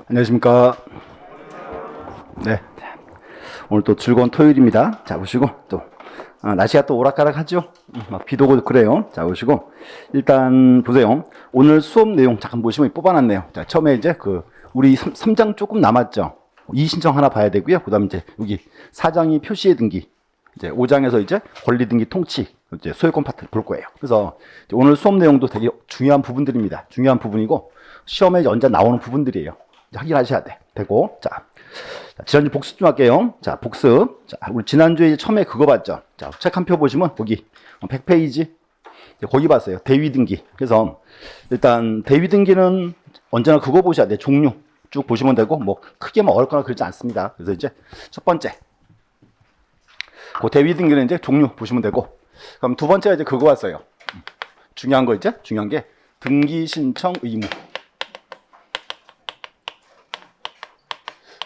안녕하십니까. 네. 오늘 또 즐거운 토요일입니다. 자, 보시고, 또, 날씨가 또 오락가락하죠? 막 비도 오고 그래요. 자, 보시고, 일단 보세요. 오늘 수업 내용 잠깐 보시면 뽑아놨네요. 자, 처음에 이제 우리 3장 조금 남았죠? 이의 신청 하나 봐야 되고요. 그 다음에 이제 여기 4장이 표시의 등기, 이제 5장에서 이제 권리 등기 통치, 이제 소유권 파트를 볼 거예요. 그래서 오늘 수업 내용도 되게 중요한 부분들입니다. 중요한 부분이고, 시험에 언제 나오는 부분들이에요. 확인하셔야 되고. 자, 지난주 복습 좀 할게요. 자, 복습. 자, 우리 지난주에 처음에 그거 봤죠? 자, 책 한 표 보시면 거기 100페이지 거기 봤어요. 대위 등기. 그래서 일단 대위 등기는 언제나 그거 보셔야 돼요. 종류 쭉 보시면 되고, 뭐 크게 뭐 어렵거나 그러지 않습니다. 그래서 이제 첫 번째 그 대위 등기는 이제 종류 보시면 되고, 그럼 두 번째가 이제 그거 봤어요. 중요한 거, 이제 중요한 게 등기 신청 의무.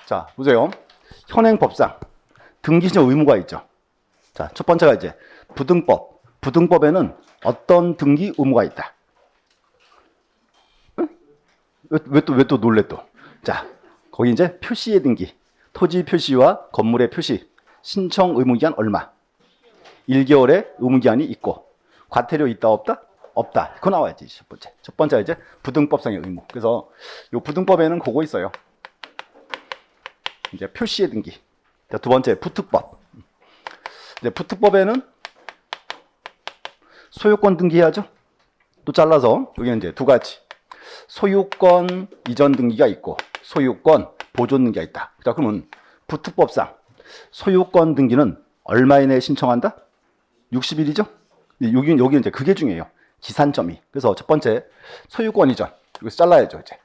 자, 보세요. 현행법상 등기 신청 의무가 있죠. 자, 첫 번째가 이제 부등법. 부등법에는 어떤 등기 의무가 있다. 응? 왜 또 놀래 또. 자, 거기 이제 표시의 등기. 토지 표시와 건물의 표시. 신청 의무 기한 얼마. 1개월의 의무 기한이 있고. 과태료 있다 없다? 없다. 그거 나와야지. 첫 번째. 첫 번째가 이제 부등법상의 의무. 그래서 이 부등법에는 그거 있어요. 이제 표시의 등기. 자, 두 번째 부특법. 이제 부특법에는 소유권 등기해야죠. 또 잘라서 여기는 이제 두 가지. 소유권 이전 등기가 있고 소유권 보존 등기가 있다. 자, 그러면 부특법상 소유권 등기는 얼마 이내에 신청한다? 60일이죠. 여기 이제 그게 중요해요. 기산점이. 그래서 첫 번째 소유권 이전. 여기서 잘라야죠, 이제.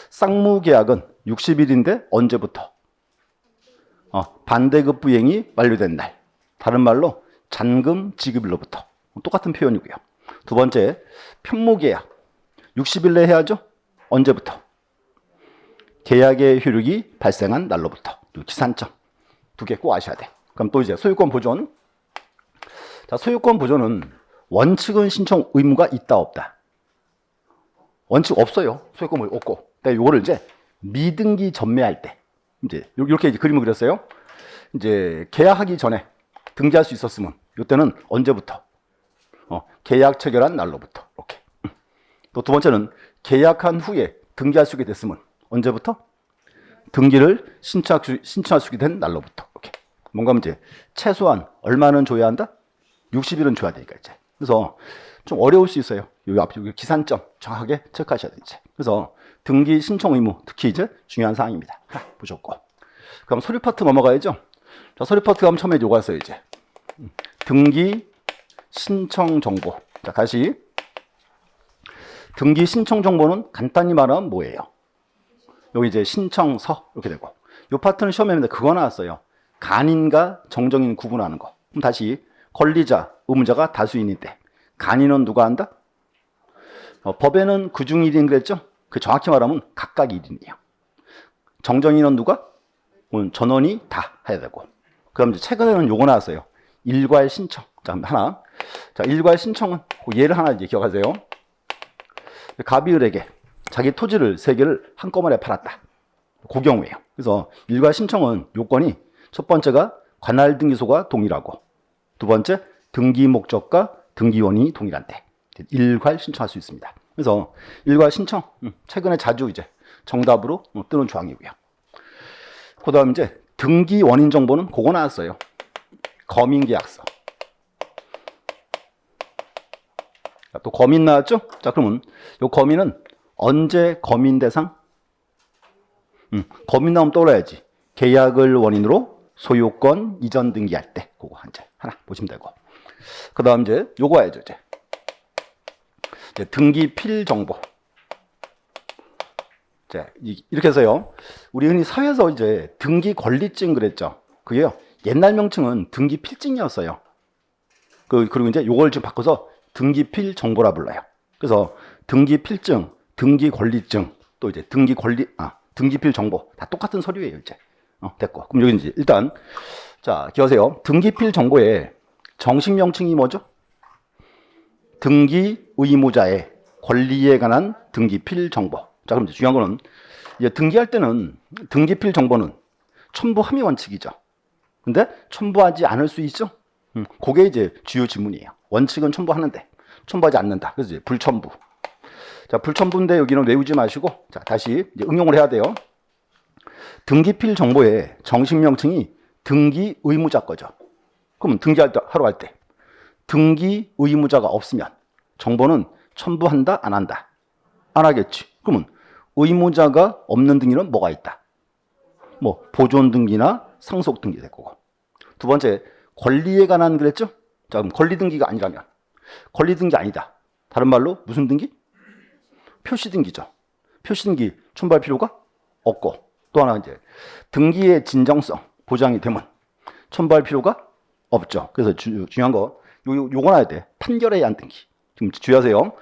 쌍무 계약은 60일인데 언제부터? 반대급 부행이 완료된 날. 다른 말로 잔금 지급일로부터. 똑같은 표현이고요. 두 번째, 편무 계약. 60일 내에 해야죠? 언제부터? 계약의 효력이 발생한 날로부터. 기산점. 두 개 꼭 아셔야 돼. 그럼 또 이제 소유권 보존. 자, 소유권 보존은 원칙은 신청 의무가 있다 없다? 원칙 없어요. 소유권 보존 없고. 근데 요거를 이제 미등기 전매할 때, 이제 이렇게 그림을 그렸어요. 이제 계약하기 전에 등기할 수 있었으면 이때는 언제부터? 계약 체결한 날로부터. 이렇게. 또 두 번째는 계약한 후에 등기할 수 있게 됐으면 언제부터? 등기를 신청할 수 있게 된 날로부터. 이렇게. 뭔가 이제 최소한 얼마는 줘야 한다? 60일은 줘야 되니까 이제. 그래서 좀 어려울 수 있어요. 여기 앞에 여기 기산점 정확하게 체크하셔야 돼요. 이제. 그래서 등기 신청 의무, 특히 이제 중요한 사항입니다. 보셨고. 그럼 서류 파트 넘어가야죠. 자, 서류 파트 가면 처음에 요거 했어요, 이제. 등기 신청 정보. 자, 다시. 등기 신청 정보는 간단히 말하면 뭐예요? 여기 이제 신청서 이렇게 되고. 요 파트는 시험에 있는데 그거 나왔어요. 간인과 정정인 구분하는 거. 그럼 다시 권리자, 의무자가 다수인일 때 간인은 누가 한다? 법에는 그중 1인 그랬죠? 그 정확히 말하면 각각 1인이에요. 정정인은 누가? 전원이 다 해야 되고. 그럼 이제 최근에는 요거 나왔어요. 일괄 신청. 자, 하나. 자, 일괄 신청은 예를 하나 이제 기억하세요. 갑이을에게 자기 토지를 3개를 한꺼번에 팔았다. 그 경우에요. 그래서 일괄 신청은 요건이 첫 번째가 관할 등기소가 동일하고, 두 번째 등기 목적과 등기원이 동일한데 일괄 신청할 수 있습니다. 그래서 일괄 신청, 최근에 자주 이제 정답으로 뜨는 조항이고요. 그 다음 이제 등기 원인 정보는 그거 나왔어요. 거민계약서. 또 거민 나왔죠? 자, 그러면 요 거민은 언제 거민 대상? 거민 나오면 떠올라야지. 계약을 원인으로 소유권 이전 등기할 때 그거 이제 하나 보시면 되고. 그 다음 이제 요거 해야죠, 이제. 등기 필 정보. 자, 이렇게 해서요. 우리 흔히 사회에서 이제 등기 권리증 그랬죠. 그게요. 옛날 명칭은 등기 필증이었어요. 그리고 이제 요걸 좀 바꿔서 등기 필 정보라 불러요. 그래서 등기 필증, 등기 권리증, 또 이제 등기 필 정보 다 똑같은 서류예요, 이제. 됐고. 그럼 여기 이제 일단 자, 기억하세요. 등기 필 정보의 정식 명칭이 뭐죠? 등기 의무자의 권리에 관한 등기 필 정보. 자, 그럼 이제 중요한 거는 이제 등기할 때는 등기필 정보는 첨부함이 원칙이죠. 근데 첨부하지 않을 수 있죠? 그게 이제 주요 지문이에요. 원칙은 첨부하는데 첨부하지 않는다. 그래서 이제 불첨부. 자, 불첨부인데 여기는 외우지 마시고, 자, 다시 이제 응용을 해야 돼요. 등기필 정보의 정식 명칭이 등기 의무자 거죠. 그러면 하러 갈 때 등기 의무자가 없으면 정보는 첨부한다, 안 한다? 안 하겠지. 그러면 의무자가 없는 등기는 뭐가 있다? 뭐 보존 등기나 상속 등기 될 거고. 두 번째, 권리에 관한 그랬죠? 자, 그럼 권리 등기가 아니라면 권리 등기 아니다. 다른 말로 무슨 등기? 표시 등기죠. 표시 등기 첨부할 필요가 없고, 또 하나 이제 등기의 진정성 보장이 되면 첨부할 필요가 없죠. 그래서 중요한 거 요거 나야 돼. 판결에 의한 등기. 지금 주의하세요.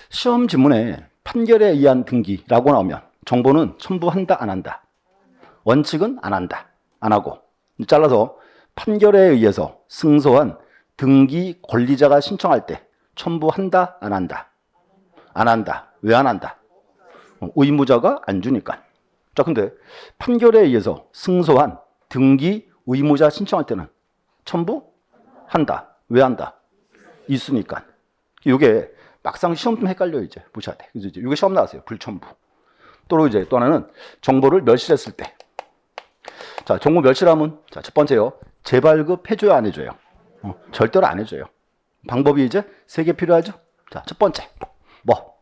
시험 지문에 판결에 의한 등기라고 나오면 정보는 첨부한다, 안 한다? 원칙은 안 한다, 안 하고. 잘라서 판결에 의해서 승소한 등기 권리자가 신청할 때 첨부한다, 안 한다? 안 한다. 왜 안 한다? 의무자가 안 주니까. 자, 근데 판결에 의해서 승소한 등기 의무자 신청할 때는 첨부한다. 왜 한다? 있으니까. 이게 막상 시험 좀 헷갈려요. 이제 보셔야 돼. 그래서 이제 이게 시험 나왔어요. 불첨부. 또 이제 또 하나는 정보를 멸실했을 때. 자, 정보 멸실하면, 자, 첫 번째요. 재발급 해줘요, 안 해줘요? 절대로 안 해줘요. 방법이 이제 3개 필요하죠. 자, 첫 번째. 뭐?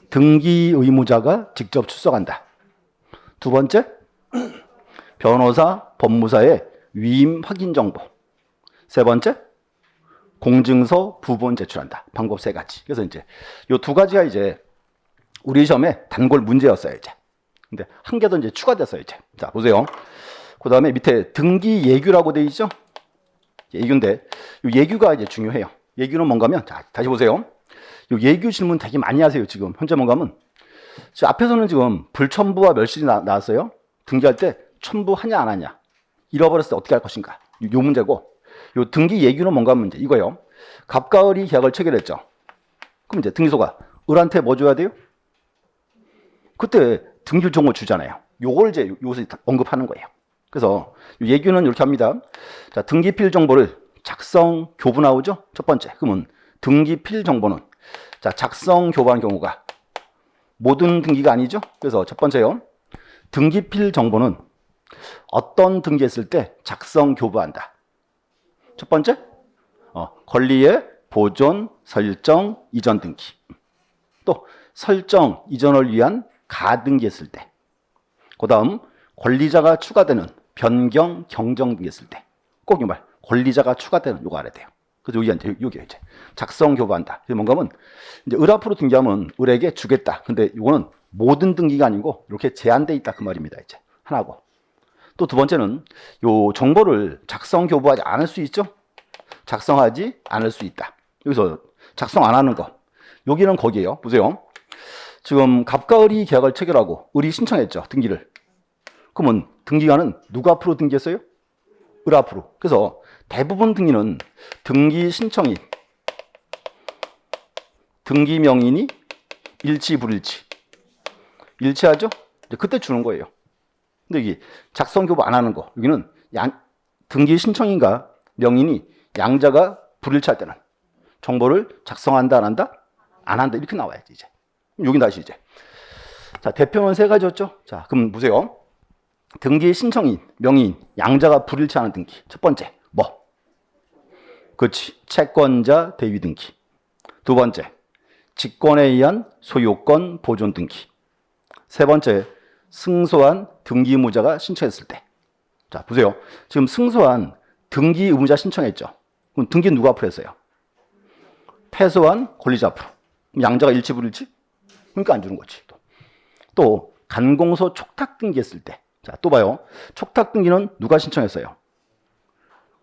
등기 의무자가 직접 출석한다. 두 번째, 변호사, 법무사의 위임 확인 정보. 세 번째, 공증서 부본 제출한다. 방법 3가지. 그래서 이제 요 2가지가 이제 우리 시험에 단골 문제였어요, 이제. 근데 한 개 더 이제 추가됐어요, 이제. 자, 보세요. 그 다음에 밑에 등기 예규라고 돼 있죠? 예규인데, 요 예규가 이제 중요해요. 예규는 뭔가면, 자, 다시 보세요. 요 예규 질문 되게 많이 하세요, 지금. 현재 뭔가면. 지금 앞에서는 지금 불첨부와 멸실이 나왔어요. 등기할 때 첨부하냐, 안 하냐. 잃어버렸을 때 어떻게 할 것인가. 요 문제고. 요 등기 예규는 뭔가 문제. 이거요. 갑과 을이 계약을 체결했죠. 그럼 이제 등기소가 을한테 뭐 줘야 돼요? 그때 등기 정보 주잖아요. 요걸 이제 요새 언급하는 거예요. 그래서 예규는 이렇게 합니다. 자, 등기필 정보를 작성 교부 나오죠? 첫 번째. 그러면 등기필 정보는, 자, 작성 교부한 경우가 모든 등기가 아니죠? 그래서 첫 번째요. 등기필 정보는 어떤 등기했을 때 작성 교부한다. 첫 번째, 권리의 보존, 설정, 이전 등기. 또 설정, 이전을 위한 가등기했을 때. 그 다음 권리자가 추가되는 변경, 경정 등기했을 때. 꼭 이 말, 권리자가 추가되는 요거 알아야 돼요. 그래서 여기 이제 작성 교부한다. 그게 뭔가 하면 이제 을 앞으로 등기하면 을에게 주겠다. 근데 이거는 모든 등기가 아니고 이렇게 제한돼 있다 그 말입니다. 이제 하나고. 또 두 번째는 요 정보를 작성 교부하지 않을 수 있죠. 작성하지 않을 수 있다. 여기서 작성 안 하는 거. 여기는 거기에요. 보세요. 지금 갑과 을이 계약을 체결하고 을이 신청했죠. 등기를. 그러면 등기관은 누구 앞으로 등기했어요? 을 앞으로. 그래서 대부분 등기는 등기 신청인, 등기 명인이 일치 불일치. 일치하죠? 이제 그때 주는 거예요. 근데 여기 작성 교부 안 하는 거. 여기는 등기 신청인과 명인이 양자가 불일치할 때는 정보를 작성한다, 안 한다? 안 한다. 이렇게 나와야지, 이제. 여기 다시 이제. 자, 대표는 3가지였죠? 자, 그럼 보세요. 등기 신청인, 명인, 양자가 불일치하는 등기. 첫 번째, 뭐? 그렇지. 채권자 대위 등기. 두 번째, 직권에 의한 소유권 보존 등기. 세 번째, 승소한 등기 의무자가 신청했을 때. 자, 보세요. 지금 승소한 등기 의무자 신청했죠. 그럼 등기 누가 앞으로 했어요? 패소한 권리자 앞으로. 그럼 양자가 일치 불일치? 그러니까 안 주는 거지. 또 간공소 촉탁 등기했을 때. 자, 또 봐요. 촉탁 등기는 누가 신청했어요?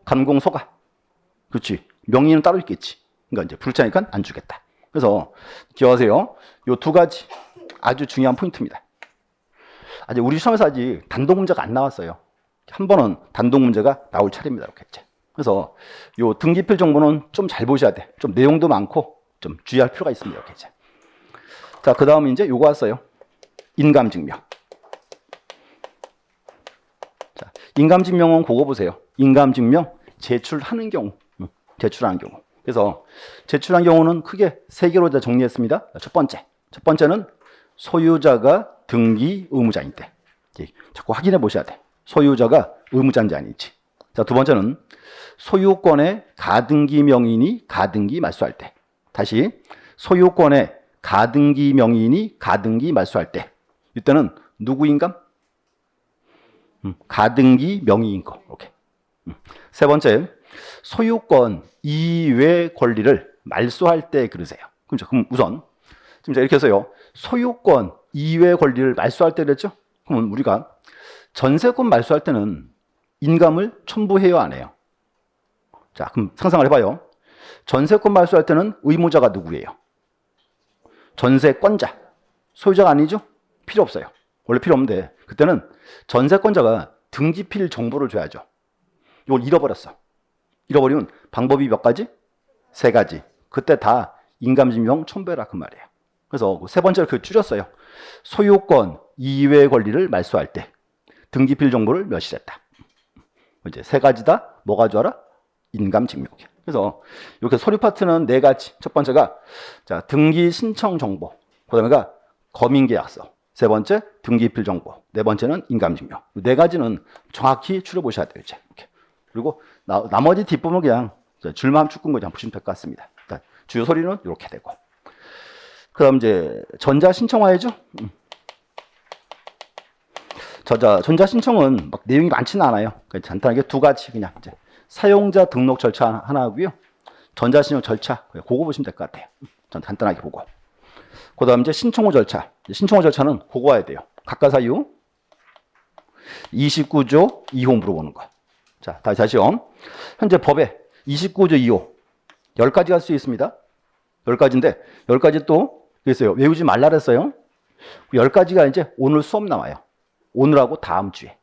간공소가. 그렇지. 명의는 따로 있겠지. 그러니까 이제 불일치하니까 안 주겠다. 그래서 기억하세요. 요 2가지 아주 중요한 포인트입니다. 아직 우리 시험에서 아직 단독 문제가 안 나왔어요. 한 번은 단독 문제가 나올 차례입니다. 이렇게 이제. 그래서 요 등기필 정보는 좀 잘 보셔야 돼. 좀 내용도 많고 좀 주의할 필요가 있습니다. 이렇게 이제. 자, 그 다음에 이제 요거 왔어요. 인감증명. 자, 인감증명은 그거 보세요. 인감증명 제출하는 경우. 제출하는 경우. 그래서 제출한 경우는 크게 세 개로 정리했습니다. 첫 번째는 소유자가 등기 의무자인 때. 자꾸 확인해 보셔야 돼. 소유자가 의무자인지 아닌지. 자, 두 번째는 소유권의 가등기 명인이 가등기 말소할 때. 다시 소유권의 가등기 명인이 가등기 말소할 때. 이때는 누구 인감? 가등기 명의인 거. 이렇게. 세 번째, 소유권 이외 권리를 말소할 때 그러세요. 그럼 우선 지금 이렇게 해서요. 소유권 이외 권리를 말소할 때 그랬죠? 그러면 우리가 전세권 말소할 때는 인감을 첨부해요, 안 해요? 자, 그럼 상상을 해봐요. 전세권 말소할 때는 의무자가 누구예요? 전세권자. 소유자가 아니죠? 필요 없어요. 원래 필요 없는데 그때는 전세권자가 등기필 정보를 줘야죠. 이걸 잃어버렸어. 잃어버리면 방법이 몇 가지? 세 가지. 그때 다 인감증명 첨부해라 그 말이에요. 그래서 세 번째로 그 줄였어요. 소유권 이외의 권리를 말소할 때 등기필 정보를 멸실했다. 이제 세 가지 다 뭐 가져와라? 인감증명. 그래서 이렇게 서류 파트는 네 가지. 첫 번째가 자, 등기 신청 정보. 그다음에가 검인계약서. 세 번째 등기필 정보. 네 번째는 인감증명. 네 가지는 정확히 추려 보셔야 돼요. 이제 이렇게. 그리고 나머지 뒷부분은 그냥 줄만 묶은 거 그냥 보시면 될 것 같습니다. 그러니까 주요 서류는 이렇게 되고. 그다음 이제 전자 신청화해죠. 전자 신청은 막 내용이 많지는 않아요. 그러니까 간단하게 두 가지 그냥 이제 사용자 등록 절차 하나 하고요. 전자 신청 절차 그거 보시면 될 것 같아요. 전 간단하게 보고. 그다음 이제 신청호 절차. 신청호 절차는 그거 해야 돼요. 각가사유 29조 2호 물어보는 거. 자, 다시요. 현재 법에 29조 2호 10가지가 할 수 있습니다. 10가지인데 10가지 또 그랬어요. 외우지 말라 그랬어요. 10가지가 이제 오늘 수업 나와요. 오늘하고 다음 주에.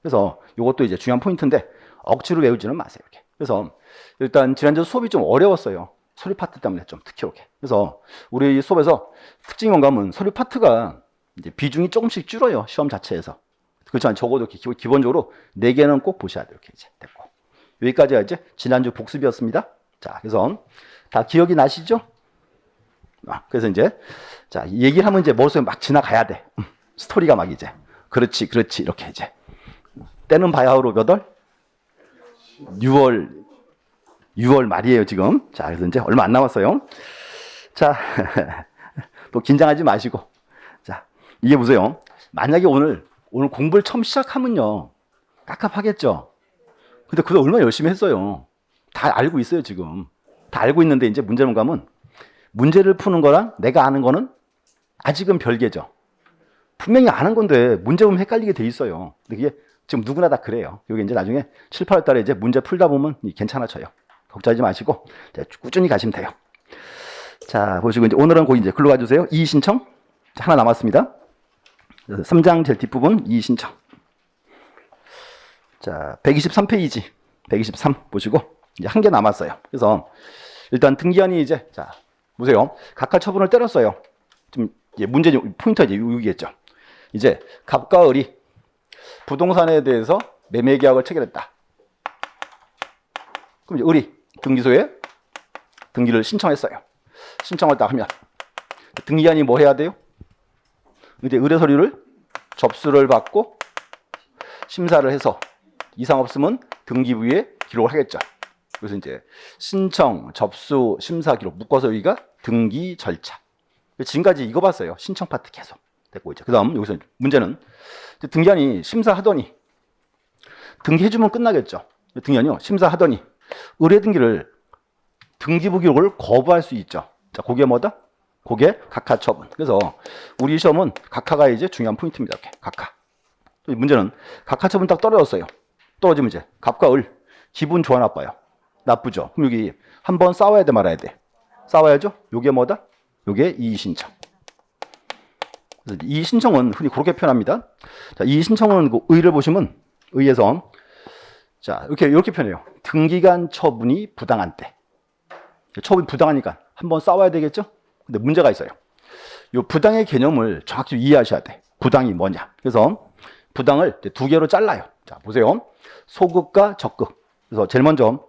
그래서 이것도 이제 중요한 포인트인데 억지로 외우지는 마세요. 이렇게. 그래서 일단 지난주 수업이 좀 어려웠어요. 서류 파트 때문에 좀 특히 이렇게. 그래서 우리 수업에서 특징 원감은 서류 파트가 이제 비중이 조금씩 줄어요. 시험 자체에서. 그렇지만 적어도 기본적으로 4개는 꼭 보셔야 돼요. 이렇게 이제 됐고. 여기까지가 이제 지난주 복습이었습니다. 자, 그래서 다 기억이 나시죠? 그래서 이제 자, 얘기를 하면 이제 머릿속에 막 지나가야 돼. 스토리가 막 이제 그렇지 이렇게 이제 때는 바야흐로 몇 월? 6월 말이에요 지금. 자, 그래서 이제 얼마 안 남았어요. 자, 또 긴장하지 마시고. 자, 이게 보세요. 만약에 오늘 공부를 처음 시작하면요 깝깝하겠죠. 근데 그거 얼마나 열심히 했어요. 다 알고 있어요 지금. 다 알고 있는데 이제 문제는 가면 문제를 푸는 거랑 내가 아는 거는 아직은 별개죠. 분명히 아는 건데 문제 보면 헷갈리게 돼 있어요. 근데 그게 지금 누구나 다 그래요. 여기 이제 나중에 7, 8월 달에 이제 문제 풀다 보면 괜찮아져요. 걱정하지 마시고 꾸준히 가시면 돼요. 자, 보시고 이제 오늘은 거기 이제 글로 가주세요. 이의 신청 하나 남았습니다. 3장 제일 뒷부분 이의 신청. 자, 123페이지 123 보시고 이제 한 개 남았어요. 그래서 일단 등기한이 이제 자 보세요. 각하 처분을 때렸어요. 좀 문제 포인트가 이제 여기겠죠. 이제 갑과 을이 부동산에 대해서 매매 계약을 체결했다. 그럼 이제 을이 등기소에 등기를 신청했어요. 신청을 딱 하면 등기한이 뭐 해야 돼요? 이제 의뢰 서류를 접수를 받고 심사를 해서 이상 없으면 등기부에 기록을 하겠죠. 그래서 이제 신청, 접수, 심사 기록 묶어서 여기가 등기 절차. 지금까지 이거 봤어요. 신청 파트 계속 됐고 있죠. 그다음 여기서 문제는 등기한이 심사하더니 등기해주면 끝나겠죠. 등기한이요 심사하더니 의뢰 등기를 등기부 기록을 거부할 수 있죠. 자, 그게 뭐다? 그게 각하 처분. 그래서 우리 시험은 각하가 이제 중요한 포인트입니다. 이렇게 각하. 문제는 각하 처분 딱 떨어졌어요. 떨어지면 이제 갑과 을 기분 좋아 나빠요? 나쁘죠. 그럼 여기 한번 싸워야 돼 말아야 돼? 싸워야죠. 요게 뭐다? 요게 이의 신청. 그래서 이의 신청은 흔히 그렇게 표현합니다. 자, 이의 신청은 그 의를 보시면 의에서 자 이렇게 표현해요. 등기간 처분이 부당한 때. 처분이 부당하니까 한번 싸워야 되겠죠. 근데 문제가 있어요. 이 부당의 개념을 정확히 이해하셔야 돼. 부당이 뭐냐. 그래서 부당을 두 개로 잘라요. 자, 보세요. 소극과 적극. 그래서 제일 먼저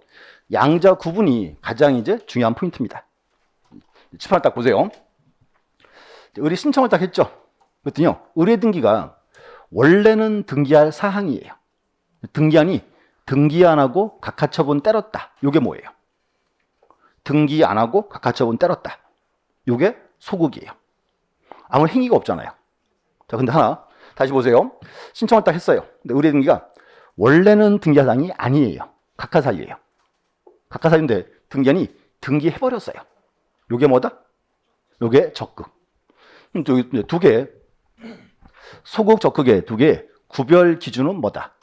양자 구분이 가장 이제 중요한 포인트입니다. 칠판을 딱 보세요. 의뢰 신청을 딱 했죠. 그랬더니요, 의뢰 등기가 원래는 등기할 사항이에요. 등기안이 등기 안 하고 각하처분 때렸다. 요게 뭐예요? 등기 안 하고 각하처분 때렸다. 요게 소극이에요. 아무 행위가 없잖아요. 자, 근데 하나 다시 보세요. 신청을 딱 했어요. 근데 의뢰 등기가 원래는 등기할 사항이 아니에요. 각하사유예요. 각하사유인데 등기안이 등기해버렸어요. 요게 뭐다? 요게 적극. 두 개, 소극, 적극의 두 개 구별 기준은 뭐다?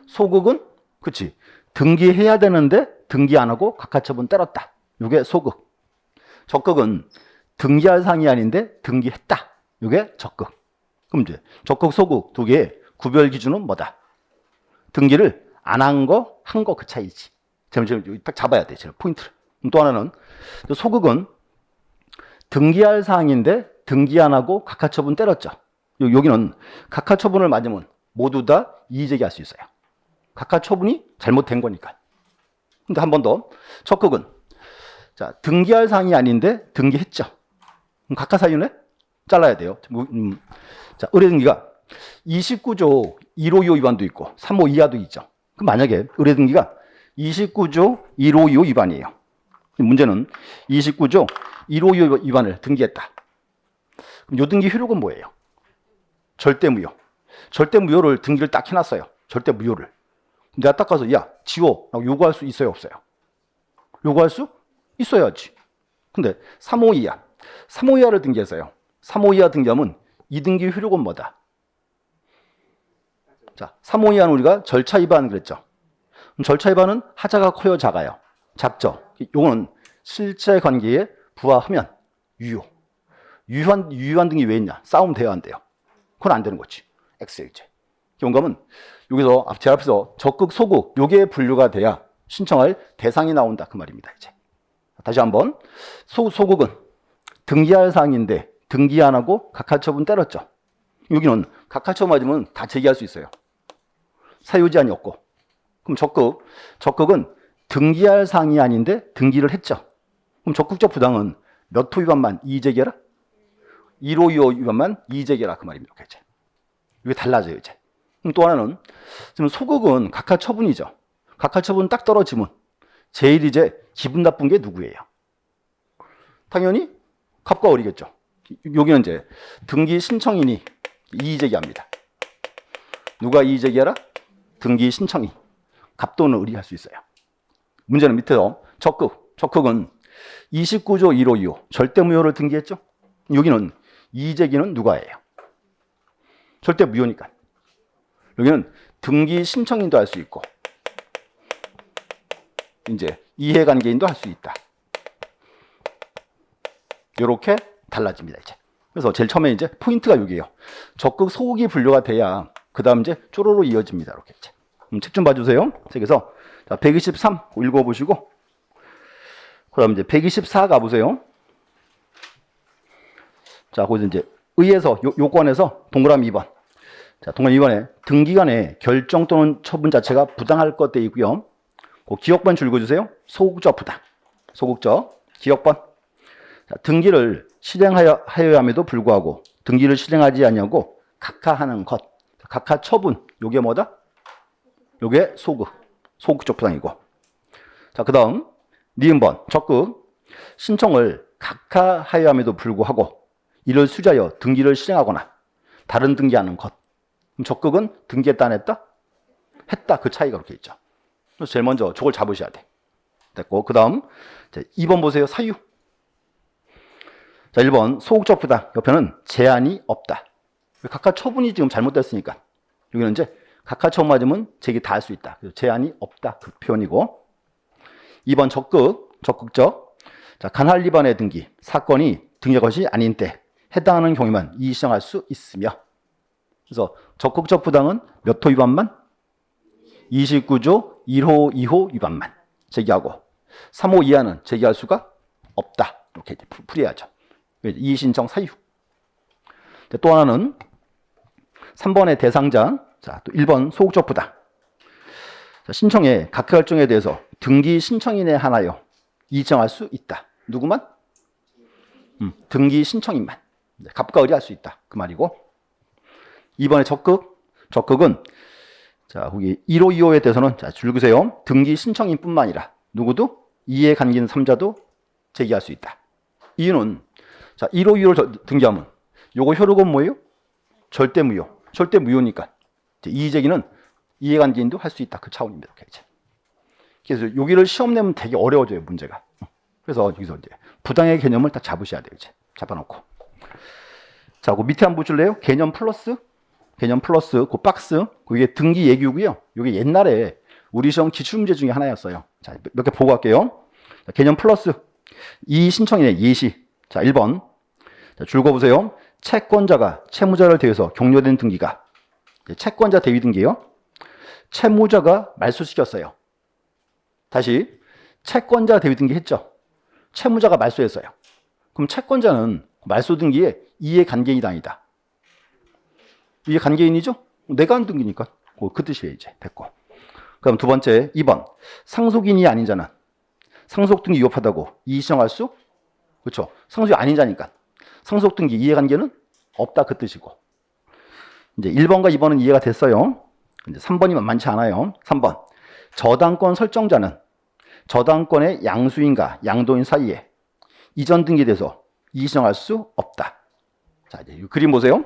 소극은 그치 등기해야 되는데 등기 안 하고 각하처분 때렸다. 요게 소극. 적극은 등기할 사항이 아닌데 등기했다. 요게 적극. 그럼 이제 적극, 소극 두 개의 구별 기준은 뭐다? 등기를 안 한 거, 한 거 그 차이지. 여기 딱 잡아야 돼, 제가 포인트를. 또 하나는 소극은 등기할 사항인데 등기 안 하고 각하처분 때렸죠. 여기는 각하처분을 맞으면 모두 다 이의제기할 수 있어요. 각하처분이 잘못된 거니까. 근데 한 번 더. 적극은 자, 등기할 사항이 아닌데 등기했죠. 그럼 각하사유네? 잘라야 돼요. 자, 의뢰등기가 29조 152호 위반도 있고 3호 이하도 있죠. 그럼 만약에 의뢰등기가 29조 152호 위반이에요. 문제는 29조 152호 위반을 등기했다. 그럼 요 등기 효력은 뭐예요? 절대무효. 절대무효를 등기를 딱 해놨어요. 절대무효를. 내가 딱 가서 야 지워 라고 요구할 수 있어요, 없어요? 요구할 수 있어야지. 근데 3호 이하 3호 이하를 등기했어요. 3호 이하 등기하면 이 등기 효력은 뭐다? 자, 3호 이하는 우리가 절차 위반 그랬죠. 그럼 절차 위반은 하자가 커요, 작아요? 작죠. 요거는 실제 관계에 부합하면 유효. 유효한 등기 왜 있냐? 싸움 돼야 안 돼요. 그건 안 되는 거지. X일제. 경감은 여기서 제 앞에서 적극, 소극 요게 분류가 돼야 신청할 대상이 나온다 그 말입니다. 이제 다시 한번 소극은 등기할 사항인데 등기 안 하고 각하처분 때렸죠. 여기는 각하처분 맞으면 다 제기할 수 있어요. 사유 제한이 없고. 그럼 적극은 등기할 사항이 아닌데 등기를 했죠. 그럼 적극적 부당은 몇 호 위반만 이의제기해라? 1호, 2호 위반만 이의제기해라 그 말입니다. 이제 이게 달라져요. 이제 또 하나는 지금 소극은 각하처분이죠. 각하처분 딱 떨어지면 제일 이제 기분 나쁜 게 누구예요? 당연히 갑과 을이겠죠. 여기는 이제 등기 신청인이 이의제기합니다. 누가 이의제기하라? 등기 신청인. 갑 또는 을이 할 수 있어요. 문제는 밑에서 적극은 29조 1호 2호 절대무효를 등기했죠. 여기는 이의제기는 누가 해요? 절대무효니까. 여기는 등기 신청인도 할 수 있고 이제 이해관계인도 할 수 있다. 이렇게 달라집니다. 이제 그래서 제일 처음에 이제 포인트가 여기에요. 적극 소극이 분류가 돼야 그 다음 이제 쪼로로 이어집니다. 이렇게 이제 책 좀 봐주세요. 책에서 자, 123 읽어보시고 그다음 이제 124 가보세요. 자, 거기서 이제 의에서 요건에서 동그라미 2번. 자, 동그라미 2번에 등기간의 결정 또는 처분 자체가 부당할 것 돼 있고요. 그 기억번 줄 읽어주세요. 소극적 부당. 소극적 기억번. 자, 등기를 실행하여야 함에도 불구하고 등기를 실행하지 아니하고 각하하는 것. 각하 처분. 요게 뭐다? 요게 소극적 부당이고. 자, 그 다음 니은번 적극 신청을 각하하여야 함에도 불구하고 이를 수지하여 등기를 실행하거나 다른 등기하는 것. 적극은 등기했다 안 했다? 했다. 그 차이가 그렇게 있죠. 그래서 제일 먼저 저걸 잡으셔야 돼. 됐고 그 다음 2번 보세요. 사유. 자, 1번 소극적 부당. 옆에는 제한이 없다. 각하 처분이 지금 잘못됐으니까 여기는 이제 각하 처분 맞으면 제기 다 할 수 있다. 그래서 제한이 없다. 그 표현이고 2번 적극적. 자, 간할 위반의 등기. 사건이 등기한 것이 아닌 때 해당하는 경우에만 이의 시정할 수 있으며 그래서 적극적 부당은 몇 호 위반만? 29조 1호, 2호 위반만 제기하고 3호 이하는 제기할 수가 없다. 이렇게 풀이해야죠. 이의신청 사유. 또 하나는 3번의 대상자, 자, 또 1번 소극적 부당. 자, 신청의 각하결정에 대해서 등기 신청인에 한하여 이의청할 수 있다. 누구만? 등기 신청인만. 갑과 을이 할 수 있다. 그 말이고. 2번의 적극. 적극은 자, 거기 1호, 2호에 대해서는 자, 줄 그세요. 등기 신청인뿐만 아니라 누구도 이해 관계 있는 3자도 제기할 수 있다. 이유는 자, 1호, 2호를 등기하면 요거 효력은 뭐예요? 절대 무효. 절대 무효니까 이의 제기는 이해 관계인도 할 수 있다. 그 차원입니다. 그래서 여기를 시험 내면 되게 어려워져요, 문제가. 그래서 여기서 이제 부당의 개념을 딱 잡으셔야 돼요. 이제 잡아놓고. 자, 그 밑에 한번 보실래요? 개념 플러스, 그 박스, 그게 등기 얘기고요. 이게 옛날에 우리 시험 기출문제 중에 하나였어요. 자, 몇 개 보고 갈게요. 자, 개념 플러스, 이의 신청인의 예시. 자, 1번. 자, 줄 거보세요. 채권자가 채무자를 대해서 격려된 등기가 채권자 대위 등기예요. 채무자가 말소시켰어요. 다시 채권자 대위 등기 했죠. 채무자가 말소했어요. 그럼 채권자는 말소 등기에 이해 관계인이 아니다. 이해 관계인이죠? 내가 한 등기니까 그 뜻이에요. 이제 됐고. 그럼 두 번째 2번 상속인이 아닌 자는 상속 등기 위법하다고 이의 신청할 수? 그렇죠. 상속이 아닌 자니까 상속 등기 이해 관계는 없다 그 뜻이고. 이제 1번과 2번은 이해가 됐어요. 이제 3번이 만만치 않아요. 3번. 저당권 설정자는 저당권의 양수인과 양도인 사이에 이전 등기에 대해서 이의 신청할 수 없다. 자, 이제 이 그림 보세요.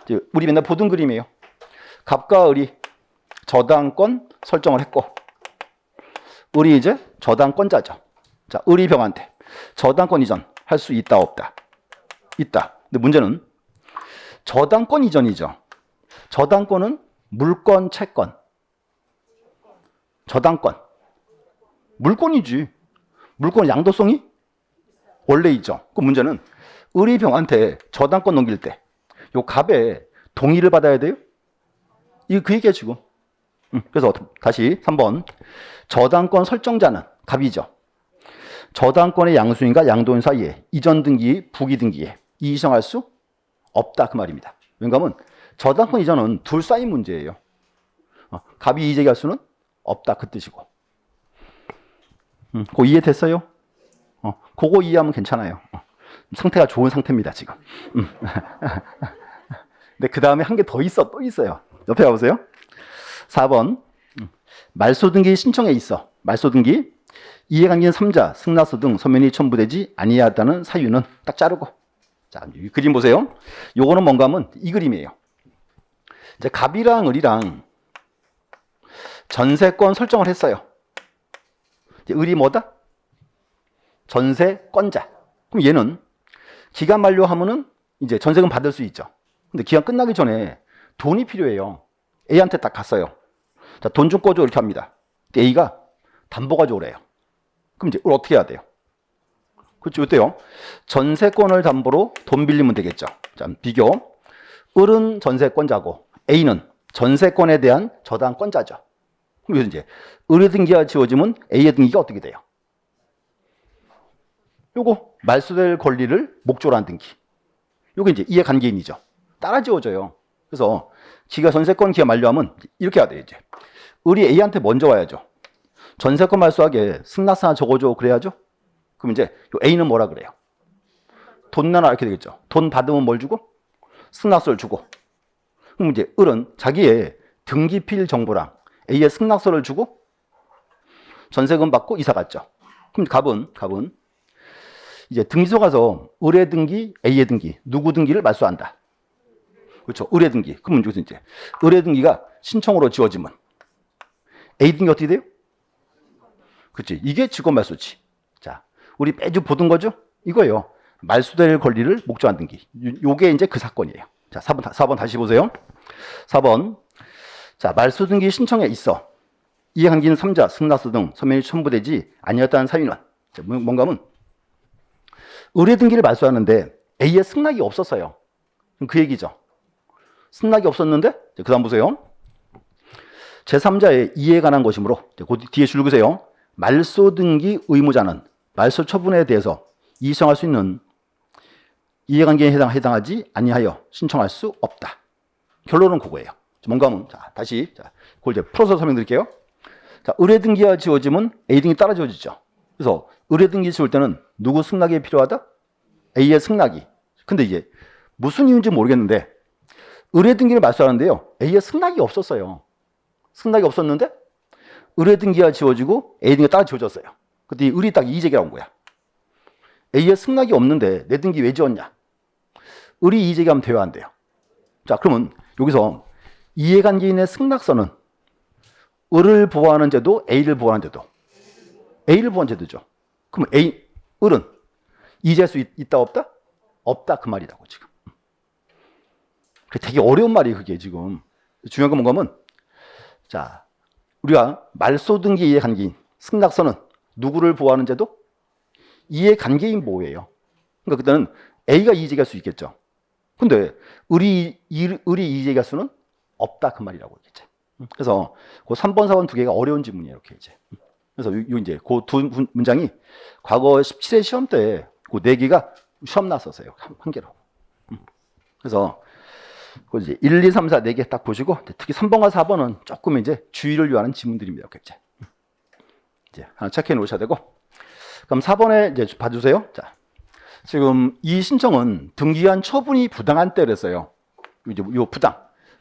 이제 우리 맨날 보던 그림이에요. 갑과 을이 저당권 설정을 했고, 을이 이제 저당권자죠. 자, 을이 병한테 저당권 이전 할 수 있다 없다? 있다. 근데 문제는 저당권 이전이죠. 저당권은 물권, 채권. 저당권. 물권이지. 물권 양도성이 원래 있죠. 그 문제는 을이 병한테 저당권 넘길 때 요 갑에 동의를 받아야 돼요? 이거 그 얘기야 지금. 그래서 다시 3번. 저당권 설정자는 갑이죠. 저당권의 양수인과 양도인 사이에 이전 등기, 부기 등기에 이의 신청할 수 없다 그 말입니다. 왜냐하면 저당권 이전은 둘 사이 문제예요. 갑이 이의 제기할 수는 없다 그 뜻이고. 그거 이해됐어요? 그거 이해하면 괜찮아요. 상태가 좋은 상태입니다 지금. 근데 그 다음에 한 개 더 있어. 또 있어요. 옆에 가보세요. 4번. 말소등기 신청에 있어. 말소등기 이해관계인 3자, 승낙서 등 서면이 첨부되지 아니하다는 사유는 딱 자르고. 자, 이 그림 보세요. 요거는 뭔가 하면 이 그림이에요. 이제 갑이랑 을이랑 전세권 설정을 했어요. 이제 을이 뭐다? 전세권자. 그럼 얘는 기간 만료하면은 이제 전세금 받을 수 있죠. 근데 기간 끝나기 전에 돈이 필요해요. A한테 딱 갔어요. 자, 돈 좀 꺼줘 이렇게 합니다. A가 담보 가져오래요. 그럼 이제 을 어떻게 해야 돼요? 그렇죠. 어때요? 전세권을 담보로 돈 빌리면 되겠죠. 자, 비교. 을은 전세권자고 A는 전세권에 대한 저당권자죠. 그럼 이제 을의 등기가 지워지면 A의 등기가 어떻게 돼요? 요거 말소될 권리를 목적으로 한 등기. 요게 이제 이해관계인이죠. 따라 지워져요. 그래서 기가 전세권 기가 만료하면 이렇게 해야 돼요. 이제 을이 A한테 먼저 와야죠. 전세권 말소하게 승낙서 하나 적어줘 그래야죠. 그럼 이제 A는 뭐라 그래요? 돈 내놔 이렇게 되겠죠. 돈 받으면 뭘 주고? 승낙서를 주고. 그럼 이제 을은 자기의 등기필 정보랑 A의 승낙서를 주고 전세금 받고 이사 갔죠. 그럼 갑은 이제 등기소 가서 을의 등기, A의 등기, 누구 등기를 말소한다. 그렇죠. 을의 등기. 그러면 여기서 이제 을의 등기가 신청으로 지워지면 A 등기 어떻게 돼요? 그렇지. 이게 직권 말소지. 자, 우리 매주 보던 거죠? 이거예요. 말소될 권리를 목적한 등기. 요게 이제 그 사건이에요. 자, 4번 다시 보세요. 4번. 자, 말소 등기 신청에 있어 이해관계인 3자, 승낙서 등 서면이 첨부되지 아니었다는 사유는 뭔가 하면 을의 등기를 말소하는데 A의 승낙이 없었어요. 그 얘기죠. 승낙이 없었는데 그 다음 보세요. 제3자의 이해에 관한 것이므로 그 뒤에 줄 그세요. 말소 등기 의무자는 말소 처분에 대해서 이의 신청할 수 있는 이해관계에 해당하지 아니하여 신청할 수 없다. 결론은 그거예요. 뭔가 자, 다시 그걸 이제 풀어서 설명드릴게요. 자, 의뢰 등기가 지워지면 A 등기 따라 지워지죠. 그래서 의뢰 등기 지울 때는 누구 승낙이 필요하다? A의 승낙이. 근데 이게 무슨 이유인지 모르겠는데 의뢰 등기를 말소하는데요. A의 승낙이 없었어요. 승낙이 없었는데 의뢰 등기가 지워지고 A 등기가 따라 지워졌어요. 그때 의뢰 딱 이의제기가 온 거야. A의 승낙이 없는데 내 등기 왜 지웠냐? 의뢰 이의제기하면 돼요, 안 돼요? 자, 그러면 여기서 이해관계인의 승낙서는 을을 보호하는 제도, A를 보호하는 제도. A를 보호하는 제도죠. 그럼 을은 이의제할 수 있다, 없다? 없다, 그 말이라고 지금. 되게 어려운 말이에요, 그게 지금. 중요한 건 뭔가 하면, 자, 우리가 말소등기 이해관계인, 승낙서는 누구를 보호하는 제도? 이해관계인 보호예요. 그러니까 그때는 A가 이의제기할 수 있겠죠. 근데 을이 이의제기할 수는 없다, 그 말이라고 했겠지. 그래서 그 3번, 4번 두 개가 어려운 지문이에요, 이렇게 이제. 그래서 요 이제 그 두 문장이 과거 17회 시험 때 그 네 개가 시험 났었어요, 한 개로. 그래서 그 이제 1, 2, 3, 4 네 개 딱 보시고 특히 3번과 4번은 조금 이제 주의를 요하는 지문들입니다, 이렇게 이제 하나 체크해 놓으셔야 되고. 그럼 4번에 이제 봐주세요. 자, 지금 이 신청은 등기한 처분이 부당한 때랬어요. 이제 요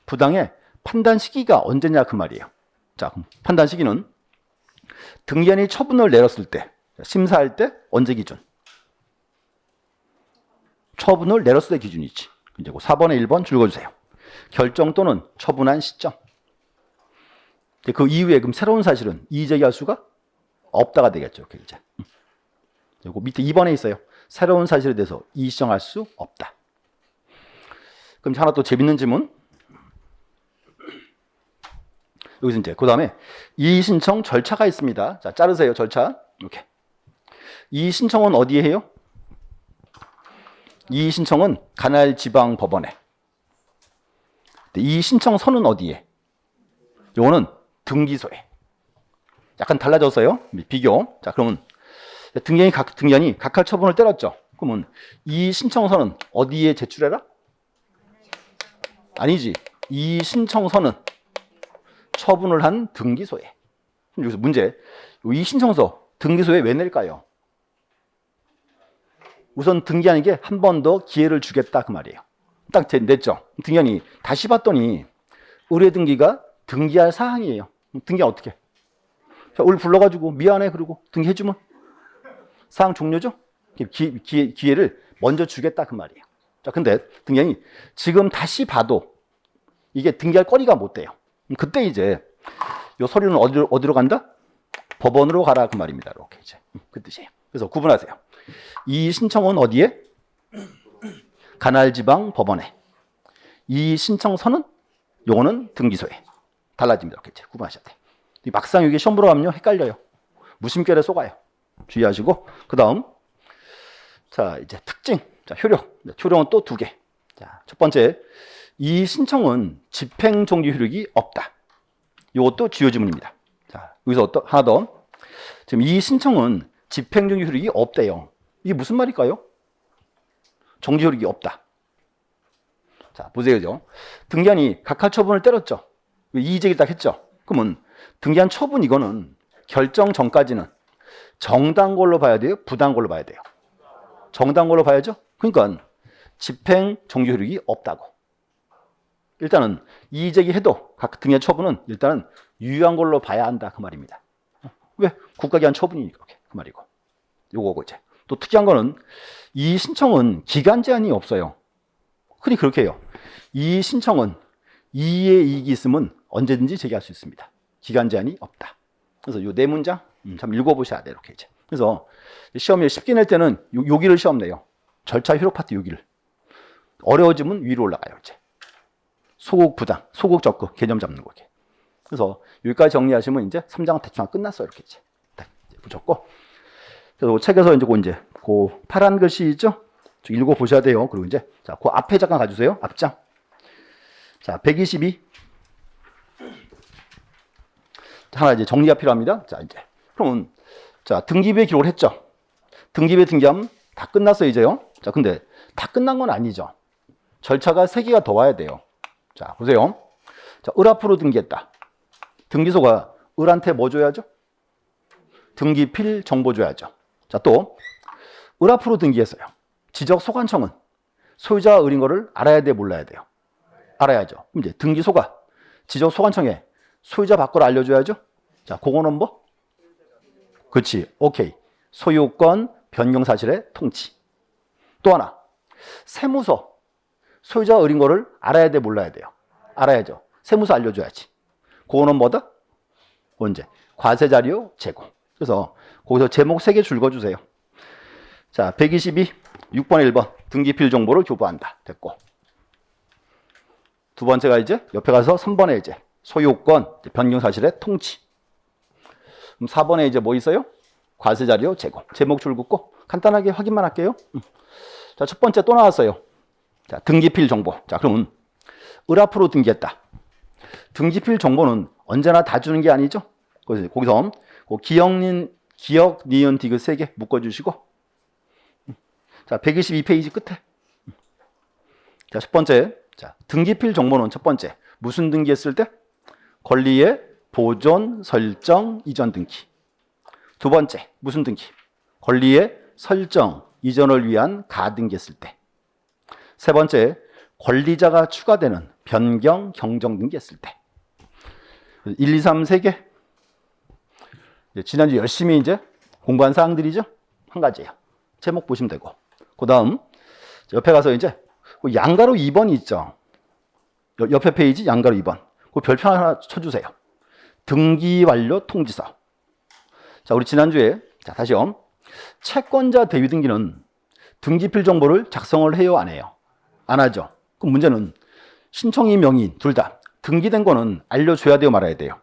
부당의 판단 시기가 언제냐 그 말이에요. 자, 그럼 판단 시기는 등기한이 처분을 내렸을 때, 심사할 때 언제 기준? 처분을 내렸을 때 기준이지. 이제 4번에 1번 줄 그어주세요. 결정 또는 처분한 시점. 그 이후에 그럼 새로운 사실은 이의제기할 수가 없다가 되겠죠. 이제. 그리고 밑에 2번에 있어요. 새로운 사실에 대해서 이의시정할 수 없다. 그럼 하나 또 재밌는 질문. 여기서 이제 그 다음에 이의신청 절차가 있습니다. 자, 자르세요, 절차. 이렇게. 이의신청은 어디에 해요? 이의신청은 관할 지방 법원에. 이의신청서는 어디에? 요거는 등기소에. 약간 달라졌어요. 비교. 자, 그러면 등기한이 각하 처분을 때렸죠. 그러면 이의신청서는 어디에 제출해라? 아니지. 이의신청서는 처분을 한 등기소에. 여기서 문제. 이 신청서 등기소에 왜 낼까요? 우선 등기한에게 한 번 더 기회를 주겠다 그 말이에요. 딱 냈죠. 등기한이 다시 봤더니 의뢰 등기가 등기할 사항이에요. 등기한 어떻게? 자, 을 불러가지고 미안해 그러고 등기해주면 사항 종료죠. 기회를 먼저 주겠다 그 말이에요. 자, 근데 등기한이 지금 다시 봐도 이게 등기할 거리가 못 돼요. 그때 이제 요 서류는 어디로 간다? 법원으로 가라 그 말입니다. 이렇게 이제 그 뜻이에요. 그래서 구분하세요. 이 신청은 어디에? 관할지방 법원에. 이 신청서는 요거는 등기소에. 달라집니다. 이렇게 이제 구분하셔야 돼. 막상 이게 시험 보러 가면요 헷갈려요. 무심결에 속아요. 주의하시고 그 다음 자 이제 특징. 자 효력. 효력은 또 두 개. 자 첫 번째. 이 신청은 집행 종료 효력이 없다. 이것도 주요 지문입니다. 자, 여기서 하나 더. 지금 이 신청은 집행 종료 효력이 없대요. 이게 무슨 말일까요? 정지 효력이 없다. 자, 보세요. 등기한이 각하 처분을 때렸죠. 이의제기를 딱 했죠. 그러면 등기한 처분 이거는 결정 전까지는 정당 걸로 봐야 돼요? 부당 걸로 봐야 돼요? 정당 걸로 봐야죠. 그러니까 집행 종료 효력이 없다고. 일단은 이의제기 해도 각 등기한 처분은 일단은 유효한 걸로 봐야 한다 그 말입니다. 왜? 국가기한 처분이니까 그렇게 그 말이고. 요거고 이제 또 특이한 거는 이 신청은 기간 제한이 없어요. 흔히 그렇게 해요. 이 신청은 이의 이익이 있으면 언제든지 제기할 수 있습니다. 기간 제한이 없다. 그래서 요 네 문장 참 읽어보셔야 돼요. 이렇게 이제. 그래서 시험에 쉽게 낼 때는 여기를 시험 내요. 절차 효력 파트 여기를. 어려워지면 위로 올라가요 이제. 소극 부당, 소극 적극 개념 잡는 거게. 그래서 여기까지 정리하시면 이제 3장은 대충 끝났어요. 이렇게 이제 딱 붙였고. 그래서 책에서 이제 그 파란 글씨 있죠? 읽어 보셔야 돼요. 그리고 이제 자, 그 앞에 잠깐 가주세요. 앞장. 자, 122. 하나 이제 정리가 필요합니다. 자, 이제 그러면 자 등기부에 기록을 했죠. 등기부에 등기하면 다 끝났어요, 이제요. 자, 근데 다 끝난 건 아니죠. 절차가 3개가 더 와야 돼요. 자, 보세요. 자, 을 앞으로 등기했다. 등기소가 을한테 뭐 줘야죠? 등기필 정보 줘야죠. 자, 또 을 앞으로 등기했어요. 지적소관청은 소유자가 을인 거를 알아야 돼, 몰라야 돼요? 알아야죠. 그럼 이제 등기소가 지적소관청에 소유자 바꿔를 알려줘야죠. 자, 그거는 뭐? 그렇지. 오케이. 소유권 변경 사실의 통치. 또 하나. 세무서. 소유자가 을인 거를 알아야 돼, 몰라야 돼요? 알아야죠. 세무서 알려줘야지. 그거는 뭐다? 언제? 과세자료 제공. 그래서 거기서 제목 3개 줄거주세요. 자, 122, 6번에 1번. 등기필 정보를 교부한다. 됐고. 두 번째가 이제 옆에 가서 3번에 이제 소유권 변경 사실의 통치. 그럼 4번에 이제 뭐 있어요? 과세자료 제공. 제목 줄 긋고 간단하게 확인만 할게요. 자, 첫 번째 또 나왔어요. 자, 등기필 정보. 자, 그러면 을 앞으로 등기했다. 등기필 정보는 언제나 다 주는 게 아니죠. 거기서 기억, 니은, 디귿 3개 묶어주시고. 자, 122페이지 끝에. 자, 첫 번째. 자, 등기필 정보는 첫 번째. 무슨 등기했을 때? 권리의 보존, 설정, 이전 등기. 두 번째. 무슨 등기? 권리의 설정, 이전을 위한 가등기했을 때. 세 번째. 권리자가 추가되는 변경, 경정 등기했을 때. 1, 2, 3, 3개. 지난주 열심히 이제 공부한 사항들이죠. 한 가지예요. 제목 보시면 되고. 그 다음 옆에 가서 이제 양가로 2번이 있죠. 옆에 페이지 양가로 2번. 그 별표 하나 쳐주세요. 등기 완료 통지서. 자, 우리 지난주에 자, 다시요. 채권자 대위 등기는 등기필 정보를 작성을 해요, 안 해요? 안 하죠. 그럼 문제는 신청인 명의 둘 다 등기된 거는 알려줘야 돼요, 말아야 돼요?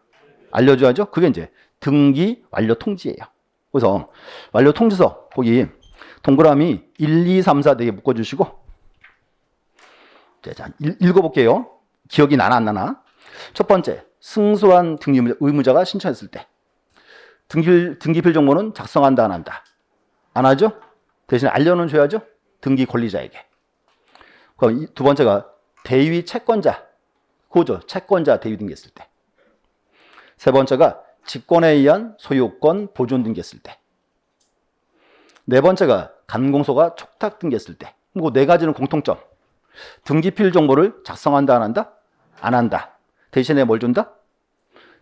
알려줘야죠. 그게 이제 등기 완료 통지예요. 그래서 완료 통지서 거기 동그라미 1, 2, 3, 4 4개 묶어주시고. 자, 읽어볼게요. 기억이 나나 안 나나? 첫 번째, 승소한 등기 의무자가 신청했을 때 등기필 정보는 작성한다, 안 한다? 안 하죠? 대신 알려는 줘야죠. 등기 권리자에게. 그럼 두 번째가 대위 채권자, 그거죠. 채권자 대위 등기했을 때. 세 번째가 직권에 의한 소유권 보존 등기했을 때. 네 번째가 간공소가 촉탁 등기했을 때. 그 네 가지는 공통점. 등기필 정보를 작성한다, 안 한다? 안 한다. 대신에 뭘 준다?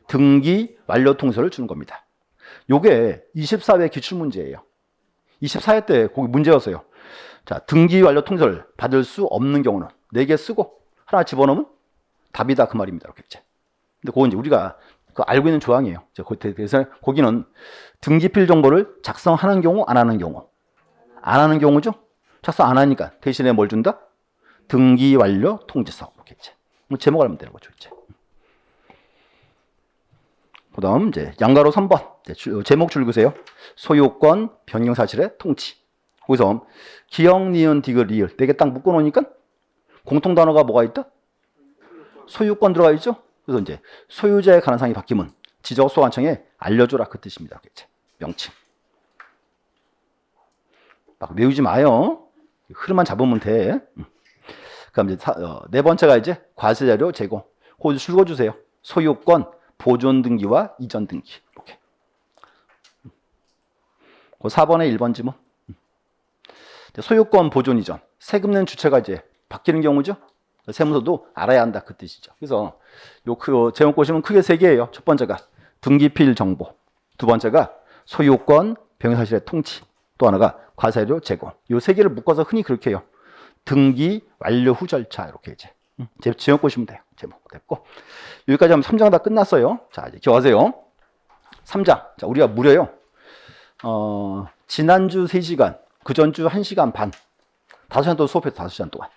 등기 완료 통지서를 주는 겁니다. 요게 24회 기출문제예요. 24회 때 거기 문제였어요. 자, 등기 완료 통지서를 받을 수 없는 경우는 4개 쓰고 하나 집어넣으면 답이다, 그 말입니다. 이렇게 이제. 근데 그건 이제 우리가 알고 있는 조항이에요. 그래서 거기는 등기필 정보를 작성하는 경우, 안 하는 경우. 안 하는 경우죠. 작성 안 하니까 대신에 뭘 준다? 등기 완료 통지서. 이렇게 이제. 제목 알면 되는 거죠, 이제. 그 다음, 이제, 양가로 3번. 제목 줄그세요. 소유권 변경 사실의 통치. 거기서, 기억, 니은, 디귿, 리을. 4개 딱 묶어놓으니까 공통 단어가 뭐가 있다? 소유권 들어가 있죠? 그래서 이제, 소유자의 가능성이 바뀌면 지적소관청에 알려줘라. 그 뜻입니다. 이제. 명칭. 막 외우지 마요. 흐름만 잡으면 돼. 그럼 이제 네 번째가 이제 과세자료 제공. 그거 줄거주세요. 소유권 보존 등기와 이전 등기. 이렇게. 그 4번에 1번 지문. 소유권 보존 이전. 세금 낸 주체가 이제 바뀌는 경우죠. 세무서도 알아야 한다, 그 뜻이죠. 그래서 요 제목 보시면 크게 3개예요. 첫 번째가 등기필 정보. 두 번째가 소유권 변경 사실의 통치. 또 하나가 과세료 제공. 요 3개를 묶어서 흔히 그렇게 해요. 등기 완료 후 절차. 이렇게 이제. 제목 보시면 돼요. 제목 됐고. 여기까지 하면 3장 다 끝났어요. 자, 이제 기억하세요. 3장. 자, 우리가 무려요. 지난주 3시간, 그 전주 1시간 반. 5시간 동안 수업해서 5시간 동안.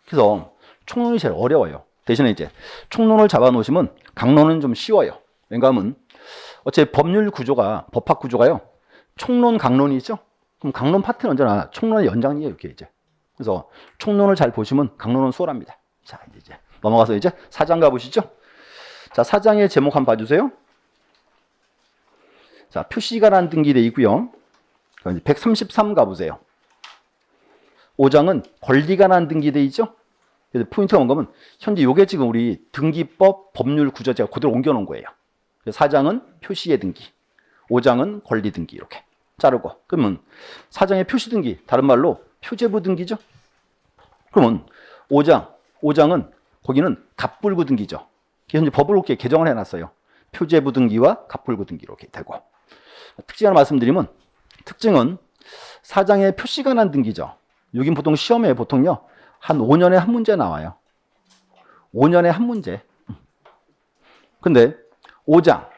그래서 총론이 제일 어려워요. 대신에 이제 총론을 잡아 놓으시면 강론은 좀 쉬워요. 왜냐하면 어차피 법률 구조가, 법학 구조가요. 총론, 강론이 있죠? 그럼 강론 파트는 언제나 총론의 연장이에요. 이렇게 이제. 그래서 총론을 잘 보시면 강론은 수월합니다. 자, 이제 넘어가서 이제 4장 가보시죠. 자, 4장의 제목 한번 봐주세요. 자, 표시가란 등기돼 있고요. 133 가보세요. 5장은 권리가 난 등기 돼 있죠? 그래서 포인트가 뭔가면 현재 요게 지금 우리 등기법 법률 구조 제가 그대로 옮겨 놓은 거예요. 4장은 표시의 등기, 5장은 권리 등기 이렇게 자르고 그러면 4장의 표시 등기 다른 말로 표제부 등기죠. 그러면 5장은 거기는 갑불구 등기죠. 현재 법을 이렇게 개정을 해놨어요. 표제부 등기와 갑불구 등기 이렇게 되고 특징 하나 말씀드리면 특징은 4장의 표시가 난 등기죠. 여긴 보통 시험에 보통요 한 5년에 한 문제 나와요. 5년에 한 문제. 근데 5장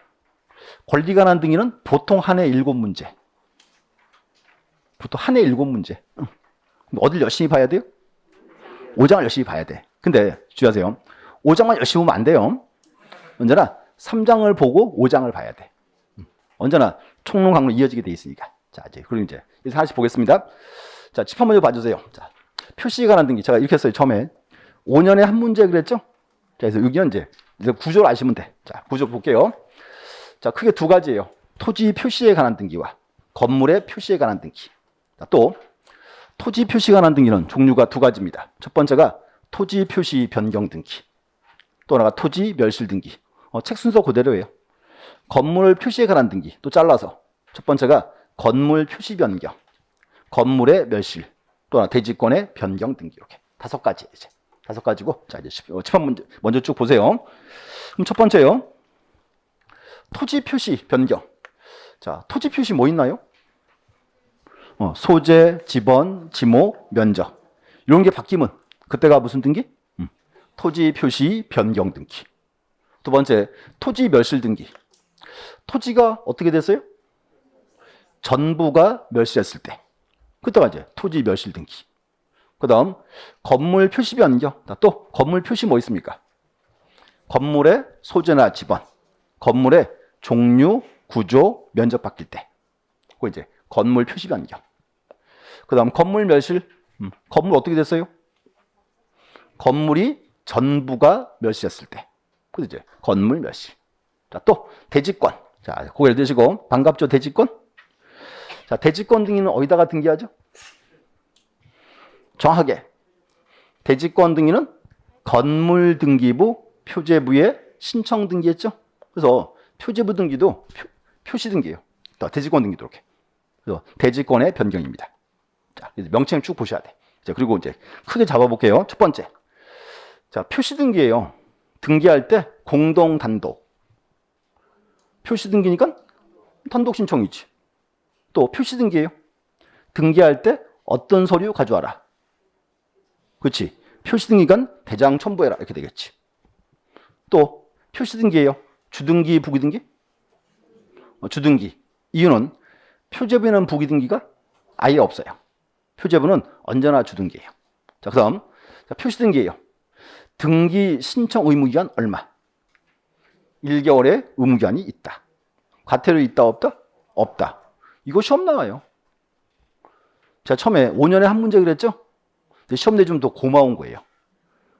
권리가 난 등기는 보통 한 해 7문제. 보통 한 해 7문제. 어딜 열심히 봐야 돼요? 5장을 열심히 봐야 돼. 근데 주의하세요. 5장만 열심히 보면 안 돼요. 언제나 3장을 보고 5장을 봐야 돼. 언제나 총론 강론 이어지게 돼 있으니까. 자, 이제 그럼 이제 하나씩 보겠습니다. 자, 집 한번 봐주세요. 자, 표시에 관한 등기. 제가 이렇게 했어요. 처음에 5년에 한 문제 그랬죠? 자, 그래서 여기는 이제 구조를 아시면 돼. 자, 구조 볼게요. 자, 크게 두 가지예요. 토지 표시에 관한 등기와 건물의 표시에 관한 등기. 자, 또 토지 표시에 관한 등기는 종류가 두 가지입니다. 첫 번째가 토지 표시 변경 등기. 또 하나가 토지 멸실 등기. 책 순서 그대로예요. 건물 표시에 관한 등기. 또 잘라서 첫 번째가 건물 표시 변경, 건물의 멸실, 또 하나 대지권의 변경 등기 이렇게 5가지 이제 5가지고 자 이제 칠판 문제 먼저 쭉 보세요. 그럼 첫 번째요. 토지 표시 변경. 자, 토지 표시 뭐 있나요? 소재, 지번, 지목, 면적 이런 게 바뀌면 그때가 무슨 등기? 토지 표시 변경 등기. 두 번째, 토지 멸실 등기. 토지가 어떻게 됐어요? 전부가 멸실했을 때. 그때가 이제 토지 멸실 등기. 그 다음, 건물 표시 변경. 또 건물 표시 뭐 있습니까? 건물의 소재나 지번, 건물의 종류, 구조, 면적 바뀔 때. 그 이제 건물 표시 변경. 그 다음, 건물 멸실. 건물 어떻게 됐어요? 건물이 전부가 멸실했을 때. 그래서 이제 건물 멸실. 자, 또 대지권. 자, 고개를 드시고 반갑죠, 대지권? 자, 대지권 등기는 어디다가 등기하죠? 정확하게 대지권 등기는 건물 등기부 표제부에 신청 등기했죠. 그래서 표제부 등기도 표시 등기예요. 또 대지권 등기도 이렇게. 그래서 대지권의 변경입니다. 자, 명칭을 쭉 보셔야 돼. 자, 그리고 이제 크게 잡아볼게요. 첫 번째. 자, 표시 등기예요. 등기할 때 공동 단독. 표시 등기니까 단독 신청이지. 또 표시 등기예요. 등기할 때 어떤 서류 가져와라. 그렇지. 표시 등기관 대장 첨부해라 이렇게 되겠지. 또 표시 등기예요. 주등기, 부기 등기? 주등기. 이유는 표제부에는 부기 등기가 아예 없어요. 표제부는 언제나 주등기예요. 자, 그다음 표시 등기예요. 등기 신청 의무 기간 얼마? 1개월의 의무 기간이 있다. 과태료 있다 없다? 없다. 이거 시험 나와요. 제가 처음에 5년에 한 문제 그랬죠? 근데 시험 내주면 더 고마운 거예요.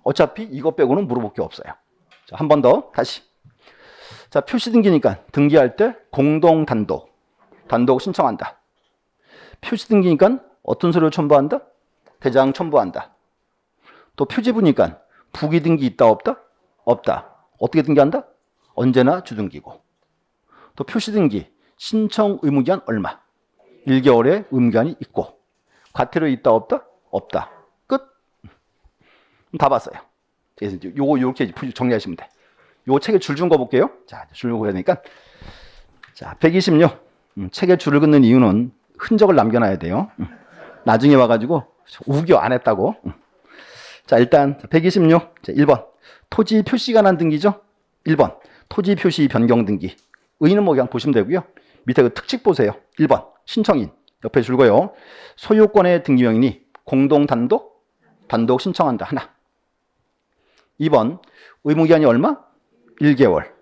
어차피 이거 빼고는 물어볼 게 없어요. 자, 한 번 더 다시. 자, 표시 등기니까 등기할 때 공동 단독 신청한다. 표시 등기니까 어떤 서류 첨부한다? 대장 첨부한다. 또 표제부니까 부기 등기 있다 없다? 없다. 어떻게 등기한다? 언제나 주등기고. 또 표시 등기 신청 의무 기간 얼마? 1개월의 의무 기간이 있고. 과태료 있다 없다? 없다. 끝. 다 봤어요. 그래서 요거 이렇게 정리하시면 돼. 요거 책에 줄 준 거 볼게요. 자, 줄 긋어야 되니까. 자, 126. 책에 줄을 긋는 이유는 흔적을 남겨놔야 돼요. 나중에 와가지고 우겨 안 했다고. 자, 일단 126. 자, 1번. 토지 표시가 난 등기죠? 1번. 토지 표시 변경 등기. 의의는 뭐 그냥 보시면 되고요. 밑에 그 특칙 보세요. 1번. 신청인. 옆에 줄고요. 소유권의 등기명인이 공동 단독 신청한다. 하나. 2번. 의무기간이 얼마? 1개월.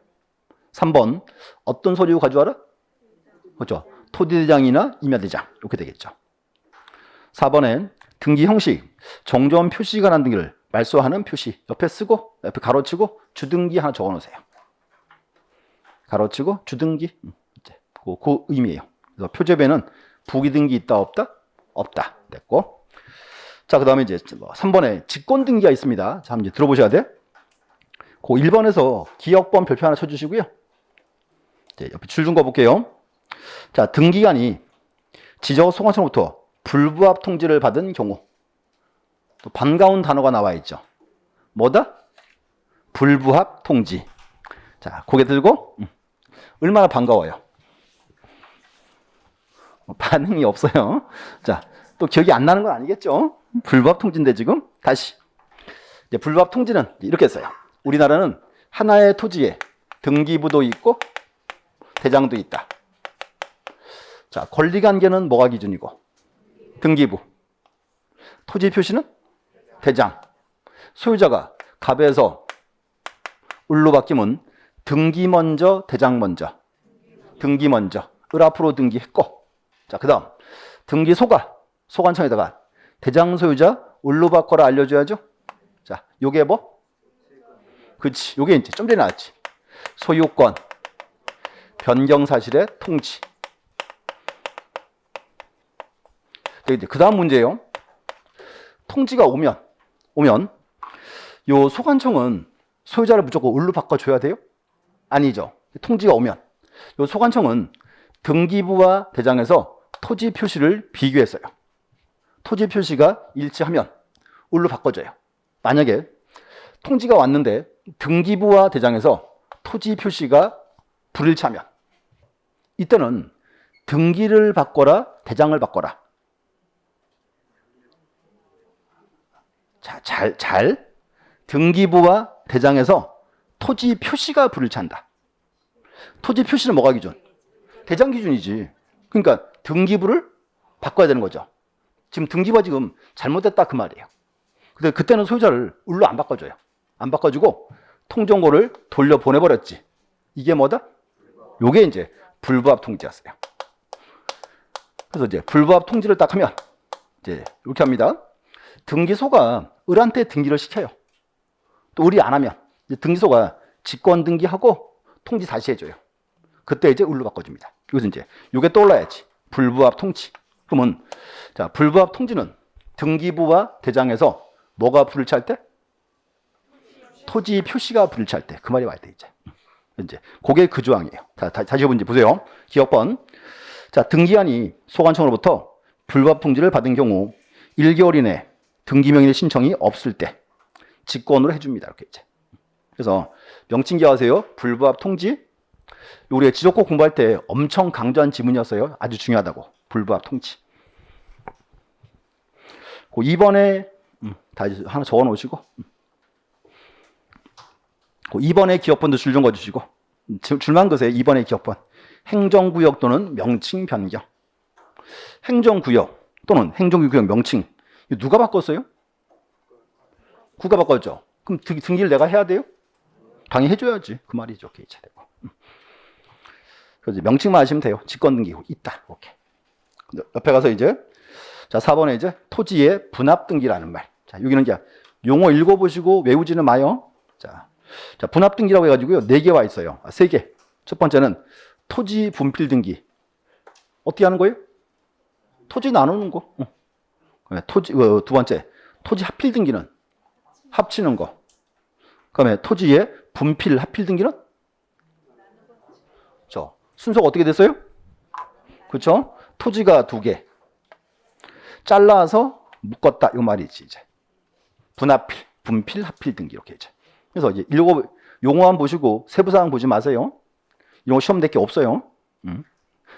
3번. 어떤 서류 가져와라? 그렇죠. 토지대장이나 임야대장. 이렇게 되겠죠. 4번엔 등기 형식. 정전 표시가 난 등기를 말소하는 표시. 옆에 쓰고, 옆에 가로치고, 주등기 하나 적어 놓으세요. 가로치고, 주등기. 그 의미예요. 그래서 표제부에는 부기 등기 있다 없다? 없다. 됐고. 자, 그 다음에 이제 3번에 직권 등기가 있습니다. 자, 이제 들어보셔야 돼. 그 1번에서 기억번 별표 하나 쳐주시고요. 네, 옆에 줄 준 거 볼게요. 자, 등기관이 지적 소관청으로부터 불부합 통지를 받은 경우. 또 반가운 단어가 나와 있죠. 뭐다? 불부합 통지. 자, 고개 들고 얼마나 반가워요. 반응이 없어요. 자, 또 기억이 안 나는 건 아니겠죠? 불부합 통지인데 지금 다시 이제 불부합 통지는 이렇게 써요. 우리나라는 하나의 토지에 등기부도 있고 대장도 있다. 자, 권리관계는 뭐가 기준이고? 등기부. 토지 표시는 대장. 소유자가 갑에서 을로 바뀌면 등기 먼저, 대장 먼저. 등기 먼저. 을 앞으로 등기했고. 자, 그 다음 등기소가 소관청에다가 대장 소유자 을로 바꿔라 알려줘야죠. 자, 요게 뭐? 그치. 요게 이제 좀 전에 나왔지. 소유권 변경 사실의 통지. 그 다음 문제예요. 통지가 오면 요 소관청은 소유자를 무조건 을로 바꿔줘야 돼요? 아니죠. 통지가 오면 요 소관청은 등기부와 대장에서 토지 표시를 비교했어요. 토지 표시가 일치하면 을로 바꿔줘요. 만약에 통지가 왔는데 등기부와 대장에서 토지 표시가 불일치하면 이때는 등기를 바꿔라, 대장을 바꿔라. 자, 잘 등기부와 대장에서 토지 표시가 불일치한다. 토지 표시는 뭐가 기준? 대장 기준이지. 그러니까 등기부를 바꿔야 되는 거죠. 지금 등기부가 지금 잘못됐다 그 말이에요. 근데 그때는 소유자를 을로 안 바꿔줘요. 안 바꿔주고 통정고를 돌려보내버렸지. 이게 뭐다? 요게 이제 불부합 통지였어요. 그래서 이제 불부합 통지를 딱 하면 이제 이렇게 합니다. 등기소가 을한테 등기를 시켜요. 또 을이 안 하면 이제 등기소가 직권 등기하고 통지 다시 해줘요. 그때 이제 을로 바꿔줍니다. 여기서 이제 요게 떠올라야지. 불부합 통지. 그러면 자, 불부합 통지는 등기부와 대장에서 뭐가 불일치할 때? 토지 표시가 불일치할 때. 그 말이 와야 돼 이제. 그게 그 조항이에요. 자, 다시 한번 이제 보세요. 기억번. 자, 등기관이 소관청으로부터 불부합 통지를 받은 경우 1개월 이내 등기명의 신청이 없을 때 직권으로 해줍니다. 이렇게 이제. 그래서 명칭 기억하세요. 불부합 통지. 우리가 지적법 공부할 때 엄청 강조한 지문이었어요. 아주 중요하다고. 불부합 통지. 그 2번에 다 하나 적어 놓으시고 2번에 기억번도 줄 좀 거주시고 줄만 그세요. 2번에 기억번. 행정구역 또는 명칭 변경. 행정구역 또는 행정구역 명칭. 이거 누가 바꿨어요? 구가 바꿨죠. 그럼 등기를 내가 해야 돼요? 당연히 해줘야지. 그 말이죠. 오케이, 되고. 그래서 명칭만 하시면 돼요. 직권 등기 있다. 오케이. 옆에 가서 이제 자 4번에 이제 토지의 분합 등기라는 말. 자 여기는 이제 용어 읽어보시고 외우지는 마요. 자 분합 등기라고 해가지고요 4개 와 있어요. 3개. 첫 번째는 토지 분필 등기. 어떻게 하는 거예요? 토지 나누는 거. 토지 두 번째 토지 합필 등기는 합치는 거. 그다음에 토지의 분필 합필 등기는 저 순서가 어떻게 됐어요? 그렇죠? 토지가 2개. 잘라서 묶었다 이 말이지 이제. 분합필, 분필, 합필 등기 이렇게 이제. 그래서 이제 용어만 보시고 세부 사항 보지 마세요. 이런 거 시험 낼 게 없어요.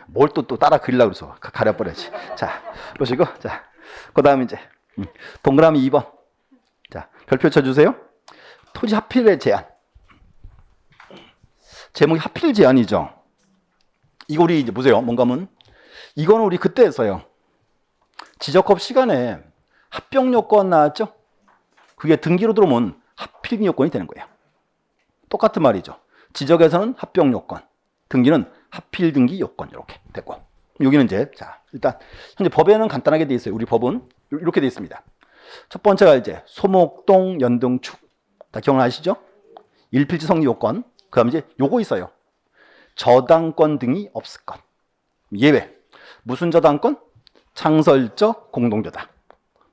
뭘 또 따라 그리려고 그래서 가려버려야지. 자, 보시고 자, 그다음에 이제 동그라미 2번. 자, 별표 쳐주세요. 토지 합필의 제한. 제목이 합필 제한이죠. 이거 우리 이제 보세요. 뭔가 하면 이거는 우리 그때 했어요. 지적법 시간에 합병 요건 나왔죠? 그게 등기로 들어오면 합필 요건이 되는 거예요. 똑같은 말이죠. 지적에서는 합병 요건, 등기는 합필 등기 요건 이렇게 됐고. 여기는 이제 자 일단 현재 법에는 간단하게 돼 있어요. 우리 법은 이렇게 돼 있습니다. 첫 번째가 이제 소목동 연등축 다 기억나시죠? 일필지 성립 요건. 그다음 이제 요거 있어요. 저당권 등이 없을 것. 예외. 무슨 저당권? 창설적 공동저당.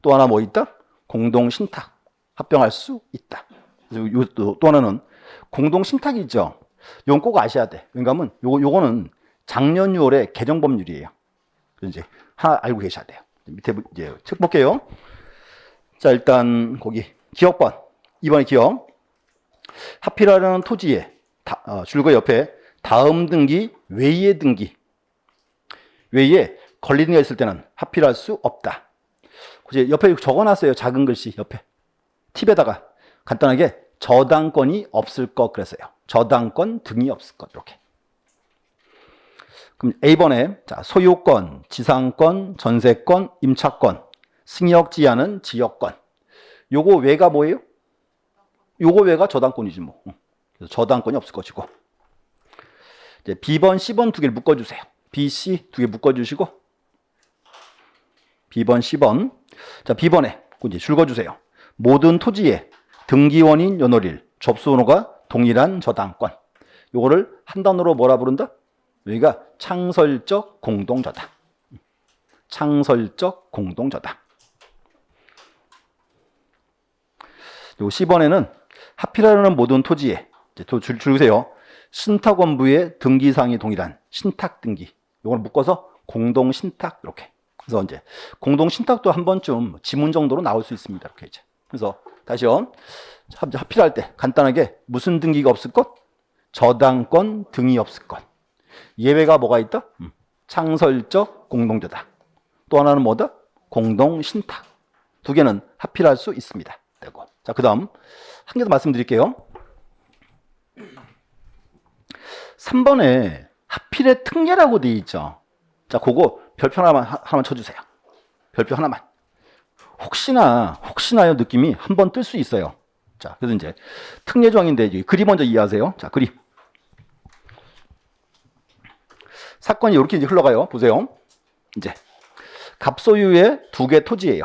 또 하나 뭐 있다? 공동 신탁. 합병할 수 있다. 또 하나는 공동 신탁이 있죠. 이건 꼭 아셔야 돼. 왜냐하면 요거는 작년 6월에 개정 법률이에요. 이제 하나 알고 계셔야 돼요. 밑에 이제 책 볼게요. 자, 일단 거기 기억번. 2번의 기억. 하필하려는 토지에 줄거 옆에 다음 등기 외의 등기. 외에 걸리는 게 있을 때는 하필할 수 없다. 이제 옆에 적어놨어요. 작은 글씨 옆에. 팁에다가 간단하게 저당권이 없을 것 그랬어요. 저당권 등이 없을 것 이렇게. 그럼 A번에 자, 소유권, 지상권, 전세권, 임차권, 승역지하는 지역권. 요거 외가 뭐예요? 요거 외가 저당권이지 뭐. 그래서 저당권이 없을 것이고. 이제 B번, C번 두 개를 묶어주세요. B, C 두 개 묶어주시고. B번, C번. 자, B번에 이제 줄거주세요. 모든 토지에 등기원인 연월일, 접수번호가 동일한 저당권. 요거를 한 단어로 뭐라 부른다? 여기가 창설적 공동저당. 창설적 공동저당. 요 C번에는 하필하려는 모든 토지에 줄으세요. 신탁원부의 등기사항이 동일한 신탁 등기. 요걸 묶어서 공동신탁 이렇게. 그래서 이제 공동신탁도 한 번쯤 지문 정도로 나올 수 있습니다. 이렇게 이제. 그래서 다시요. 하필할 때 간단하게 무슨 등기가 없을 것? 저당권 등이 없을 것. 예외가 뭐가 있다? 창설적 공동저당. 또 하나는 뭐다? 공동신탁. 두 개는 하필할 수 있습니다. 되고. 자, 그 다음 한 개 더 말씀드릴게요. 3번에 하필의 특례라고 되어 있죠. 자, 그거 별표 하나만 쳐주세요. 별표 하나만. 혹시나요 느낌이 한번 뜰 수 있어요. 자, 그래서 이제 특례 조항인데 그림 먼저 이해하세요. 자, 그림. 사건이 이렇게 이제 흘러가요. 보세요. 이제 갑소유의 두 개 토지예요.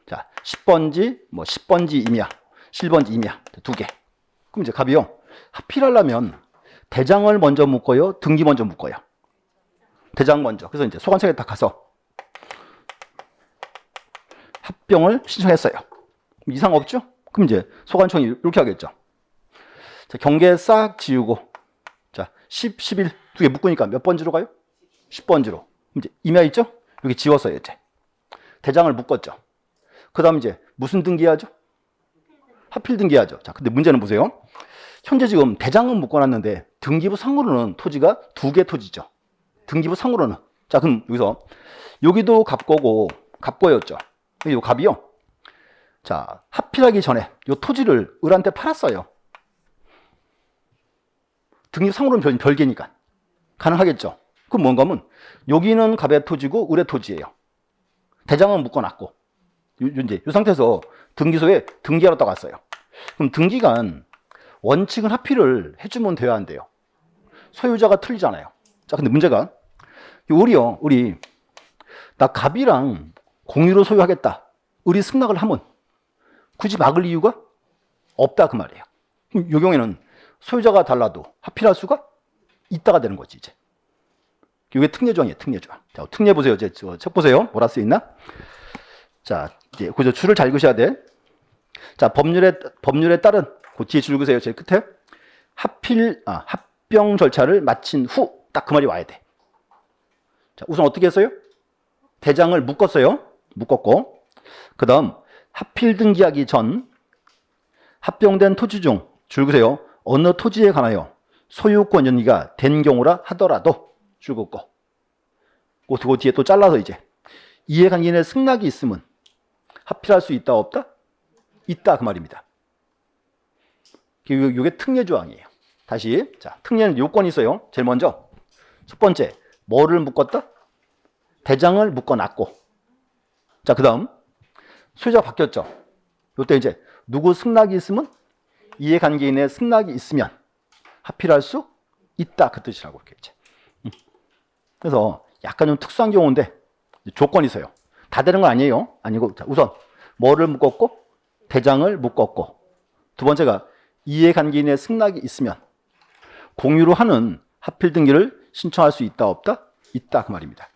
자, 10번지, 뭐 10번지 임야, 7번지 임야 두 개. 그럼 이제 갑이요. 하필하려면 대장을 먼저 묶어요, 등기 먼저 묶어요. 대장 먼저. 그래서 이제 소관청에 딱 가서 합병을 신청했어요. 이상 없죠? 그럼 이제 소관청이 이렇게 하겠죠. 자, 경계 싹 지우고, 자, 10, 11 두 개 묶으니까 몇 번지로 가요? 10번지로. 이제 임야 있죠? 여기 지웠어요, 이제. 대장을 묶었죠. 그 다음 이제 무슨 등기하죠? 하필 등기하죠. 자, 근데 문제는 보세요. 현재 지금 대장은 묶어놨는데 등기부 상으로는 토지가 두 개 토지죠. 등기부 상으로는. 자, 그럼 여기서 여기도 갑거고 갑거였죠. 이 갑이요. 자, 하필하기 전에 이 토지를 을한테 팔았어요. 등기부 상으로는 별개니까 가능하겠죠. 그럼 뭔가 하면 여기는 갑의 토지고 을의 토지예요. 대장은 묶어놨고 이제 이 상태에서 등기소에 등기하러 떠갔어요. 그럼 등기관 원칙은 하필을 해주면 돼야 안 돼요. 소유자가 틀리잖아요. 자, 근데 문제가 을이 나 갑이랑 공유로 소유하겠다. 을이 승낙을 하면 굳이 막을 이유가 없다 그 말이에요. 그럼 이 경우에는 소유자가 달라도 하필할 수가 있다가 되는 거지 이제. 이게 특례조항이에요. 특례조항. 자, 특례 보세요. 이제 책 보세요. 뭐라 써 있나? 자, 이제 그저 줄을 잘 그셔야 돼. 자, 법률에 따른 그 뒤에 줄 그세요. 제일 끝에 합병 절차를 마친 후 딱 그 말이 와야 돼. 자, 우선 어떻게 했어요? 대장을 묶었어요. 묶었고, 그 다음 하필 등기하기 전 합병된 토지 중 줄 그세요. 어느 토지에 관하여 소유권 연기가 된 경우라 하더라도 줄 긋고, 그 뒤에 또 잘라서 이제 이해관계인의 승낙이 있으면 하필할 수 있다 없다? 있다 그 말입니다. 이게 특례 조항이에요. 다시 자, 특례는 요건이 있어요. 제일 먼저 첫 번째 뭐를 묶었다? 대장을 묶어놨고, 자, 그 다음 소유자가 바뀌었죠. 이때 이제 누구 승낙이 있으면 이해관계인의 승낙이 있으면 하필할 수 있다 그 뜻이라고 이렇게 이제. 그래서 약간 좀 특수한 경우인데 조건이 있어요. 다 되는 건 아니에요. 아니고 자, 우선 뭐를 묶었고 대장을 묶었고, 두 번째가 이해관계인의 승낙이 있으면 공유로 하는 하필 등기를 신청할 수 있다 없다? 있다 그 말입니다.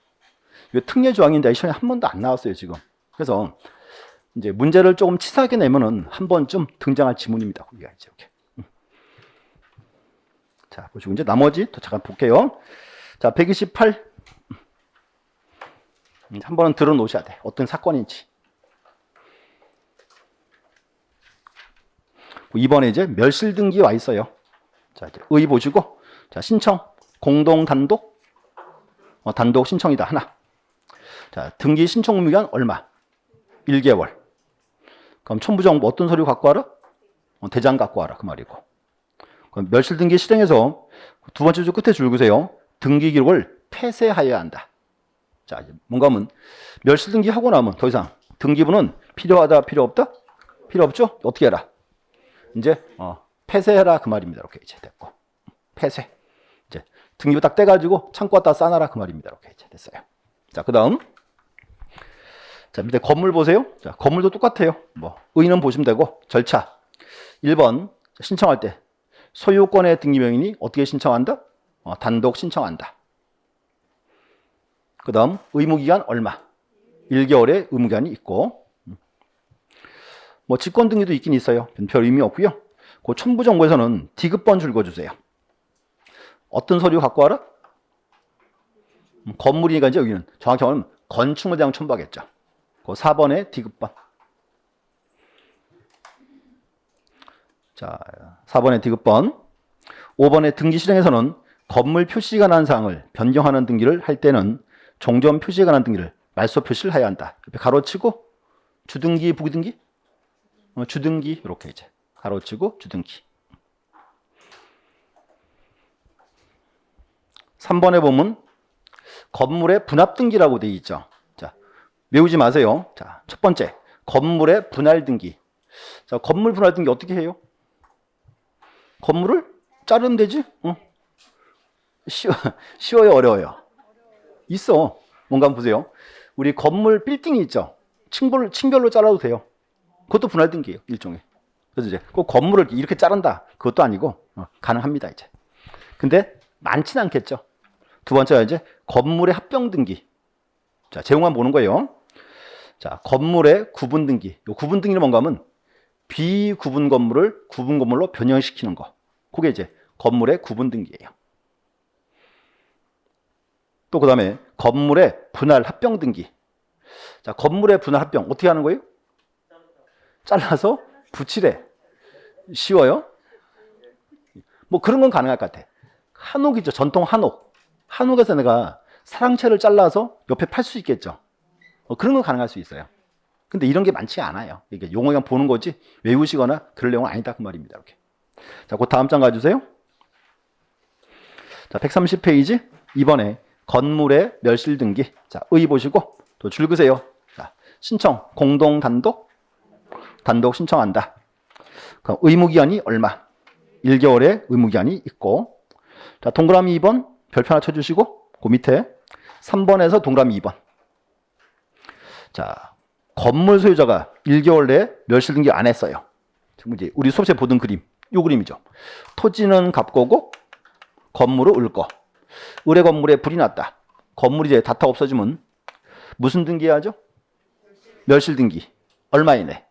이게 특례 조항인데 시험에 한 번도 안 나왔어요 지금. 그래서 이제 문제를 조금 치사하게 내면은 한 번쯤 등장할 지문입니다. 거기가 이제 이렇게. 자, 보시고 이제 나머지 또 잠깐 볼게요. 자, 128. 한 번은 들어 놓으셔야 돼. 어떤 사건인지. 2번에 이제 멸실 등기 와 있어요. 자, 이제 의 보시고, 자, 신청, 공동 단독, 단독 신청이다. 하나. 자, 등기 신청 의무기간 얼마? 1개월. 그럼 첨부정보 어떤 서류 갖고 와라? 대장 갖고 와라. 그 말이고. 그럼 멸실 등기 실행해서 두 번째 줄 끝에 줄 그세요. 등기 기록을 폐쇄하여야 한다. 자, 뭔가 하면 멸실 등기 하고 나면 더 이상 등기부는 필요하다, 필요 없다? 필요 없죠? 어떻게 해라? 이제 폐쇄해라 그 말입니다. 이렇게 이제 됐고. 폐쇄. 이제 등기부 딱 떼가지고 창고 갖다 싸놔라 그 말입니다. 이렇게 이제 됐어요. 자, 그 다음. 자, 밑에 건물 보세요. 자, 건물도 똑같아요. 뭐, 의는 보시면 되고, 절차. 1번, 신청할 때, 소유권의 등기명인이 어떻게 신청한다? 단독 신청한다. 그 다음, 의무기간 얼마? 1개월의 의무기간이 있고, 뭐, 직권 등기도 있긴 있어요. 별 의미 없고요. 그 첨부정보에서는 디귿번 줄거주세요. 어떤 서류 갖고 와라? 건물이니까 이제 여기는 정확히 말하면 건축물 대상 첨부하겠죠. 그 4번에 디귿번. 자, 4번에 디귿번. 5번에 등기 실행에서는 건물 표시가 난 사항을 변경하는 등기를 할 때는 종전 표시가 난 등기를 말소 표시를 해야 한다. 옆에 가로치고 주등기, 부등기? 주등기 이렇게 이제 가로치고 주등기. 3번에 보면 건물의 분합 등기라고 되어 있죠. 자, 외우지 마세요. 자, 첫 번째 건물의 분할 등기. 자, 건물 분할 등기 어떻게 해요? 건물을 자르면 되지? 쉬워요, 어려워요? 있어. 뭔가 한번 보세요. 우리 건물 빌딩이 있죠. 층별로 잘라도 돼요. 그것도 분할 등기예요, 일종의. 그래서 이제 꼭 건물을 이렇게 자른다. 그것도 아니고 가능합니다, 이제. 근데 많지는 않겠죠. 두 번째가 이제 건물의 합병 등기. 자, 제목만 보는 거예요. 자, 건물의 구분 등기. 요 구분 등기는 뭔가 하면 비구분 건물을 구분 건물로 변형시키는 거. 그게 이제 건물의 구분 등기예요. 또 그 다음에 건물의 분할 합병 등기. 자, 건물의 분할 합병 어떻게 하는 거예요? 잘라서 붙이래. 쉬워요? 뭐 그런 건 가능할 것 같아. 한옥이죠. 전통 한옥. 한옥에서 내가 사랑채를 잘라서 옆에 팔 수 있겠죠. 그런 건 가능할 수 있어요. 근데 이런 게 많지 않아요. 이게 용어 그냥 보는 거지 외우시거나 그럴 내용은 아니다 그 말입니다. 이렇게. 자, 그 다음 장 가주세요. 자, 130페이지 2번에 건물의 멸실 등기. 자, 의 보시고 또 줄 그세요. 자, 신청 공동 단독 신청한다. 그럼 의무기한이 얼마? 1개월의 의무기한이 있고. 자, 동그라미 2번 별표 하나 쳐주시고 그 밑에 3번에서 동그라미 2번. 자, 건물 소유자가 1개월 내에 멸실 등기 안 했어요. 지금 이제 우리 수업에 보던 그림, 이 그림이죠. 토지는 갑거고 건물은 을거. 을의 건물에 불이 났다. 건물이 이제 다타 없어지면 무슨 등기해야죠? 멸실 등기. 얼마 이내?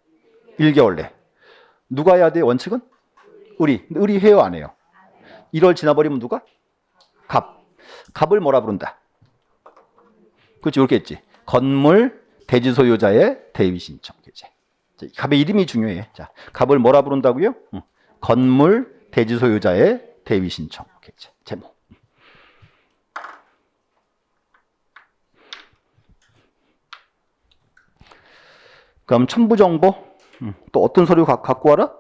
1개월 내. 누가 해야 돼? 원칙은? 을이. 근데 을이 해요, 안 해요? 1월 지나버리면 누가? 갑. 갑을 뭐라 부른다? 그렇지, 이렇게 했지. 건물 대지 소유자의 대위 신청. 갑의 이름이 중요해. 자, 갑을 뭐라 부른다고요? 건물 대지 소유자의 대위 신청. 제목. 그럼 첨부 정보. 또 어떤 서류 갖고 와라?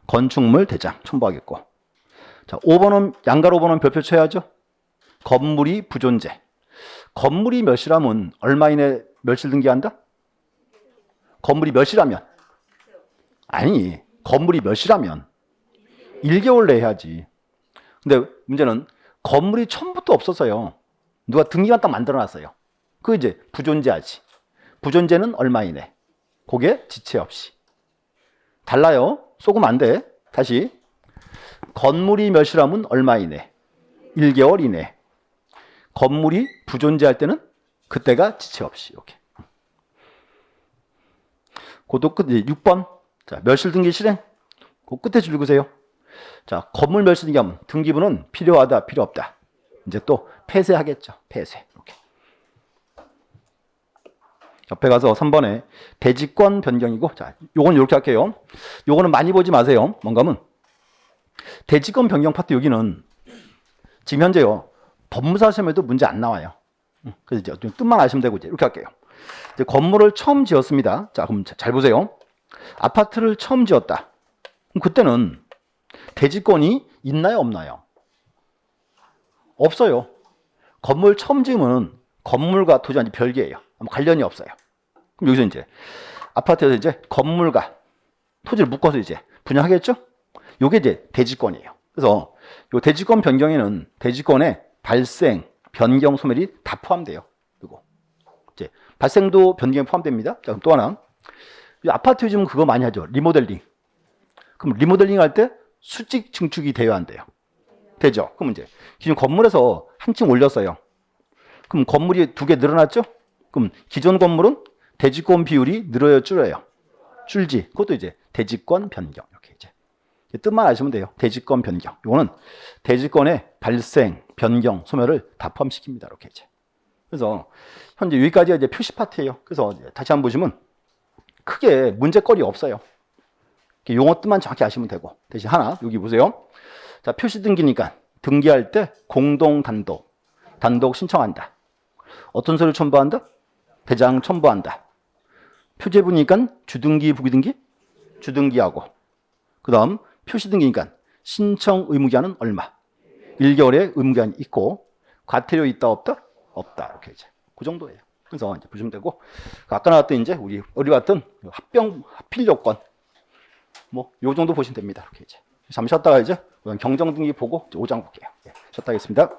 건축물 대장 첨부하겠고. 자, 5번은 양가로 5번은 별표 쳐야죠. 건물이 부존재. 건물이 멸실하면 얼마 이내 멸실 등기한다? 건물이 멸실하면 아니 건물이 멸실하면 1개월 내에 해야지. 근데 문제는 건물이 처음부터 없었어요. 누가 등기만 딱 만들어놨어요. 그 이제 부존재하지. 부존재는 얼마 이내? 그게 지체 없이. 달라요. 속으면 안 돼. 다시. 건물이 멸실하면 얼마 이내? 1개월 이내. 건물이 부존재할 때는 그때가 지체 없이. 이렇게. 그것도 끝, 6번. 자, 멸실 등기 실행. 그 끝에 줄 읽으세요. 자, 건물 멸실 등기하면 등기부는 필요하다, 필요 없다. 이제 또 폐쇄하겠죠. 폐쇄. 이렇게. 옆에 가서 3번에 대지권 변경이고, 자, 요건 이렇게 할게요. 요거는 많이 보지 마세요. 뭔가 하면 대지권 변경 파트 여기는 지금 현재요. 법무사 시험에도 문제 안 나와요. 그래서 이제 뜻만 아시면 되고 이제 이렇게 할게요. 이제 건물을 처음 지었습니다. 자, 그럼 잘 보세요. 아파트를 처음 지었다. 그럼 그때는 대지권이 있나요, 없나요? 없어요. 건물 처음 지으면 건물과 토지 완전 별개예요. 관련이 없어요. 그럼 여기서 이제 아파트에서 이제 건물과 토지를 묶어서 이제 분양하겠죠? 요게 이제 대지권이에요. 그래서 요 대지권 변경에는 대지권의 발생, 변경, 소멸이 다 포함돼요. 그리고 이제 발생도 변경에 포함됩니다. 자, 그럼 또 하나. 이 아파트 요즘 그거 많이 하죠. 리모델링. 그럼 리모델링 할 때 수직 증축이 돼야 안 돼요? 되죠. 그럼 이제 기존 건물에서 한 층 올렸어요. 그럼 건물이 2개 늘어났죠? 그럼 기존 건물은 대지권 비율이 늘어요, 줄어요? 줄지. 그것도 이제 대지권 변경. 이렇게 이제 뜻만 아시면 돼요. 대지권 변경. 이거는 대지권의 발생, 변경, 소멸을 다 포함시킵니다. 이렇게 이제. 그래서 현재 여기까지가 이제 표시 파트예요. 그래서 다시 한번 보시면 크게 문제거리 없어요. 용어 뜻만 정확히 아시면 되고. 대신 하나 여기 보세요. 자, 표시 등기니까 등기할 때 공동 단독 신청한다. 어떤 서류 첨부한다? 대장 첨부한다. 표제부니까 주등기, 부기등기? 주등기하고. 그 다음 표시 등기니까 신청 의무기한은 얼마? 1개월의 의무기한이 있고 과태료 있다 없다? 없다. 이렇게 이제 그 정도예요. 그래서 이제 보시면 되고 아까 나왔던 이제 우리 봤던 합필 요건 뭐 요 정도 보시면 됩니다. 이렇게 이제 잠시 쉬었다가 이제 경정 등기 보고 5장 볼게요. 예, 쉬었다 하겠습니다.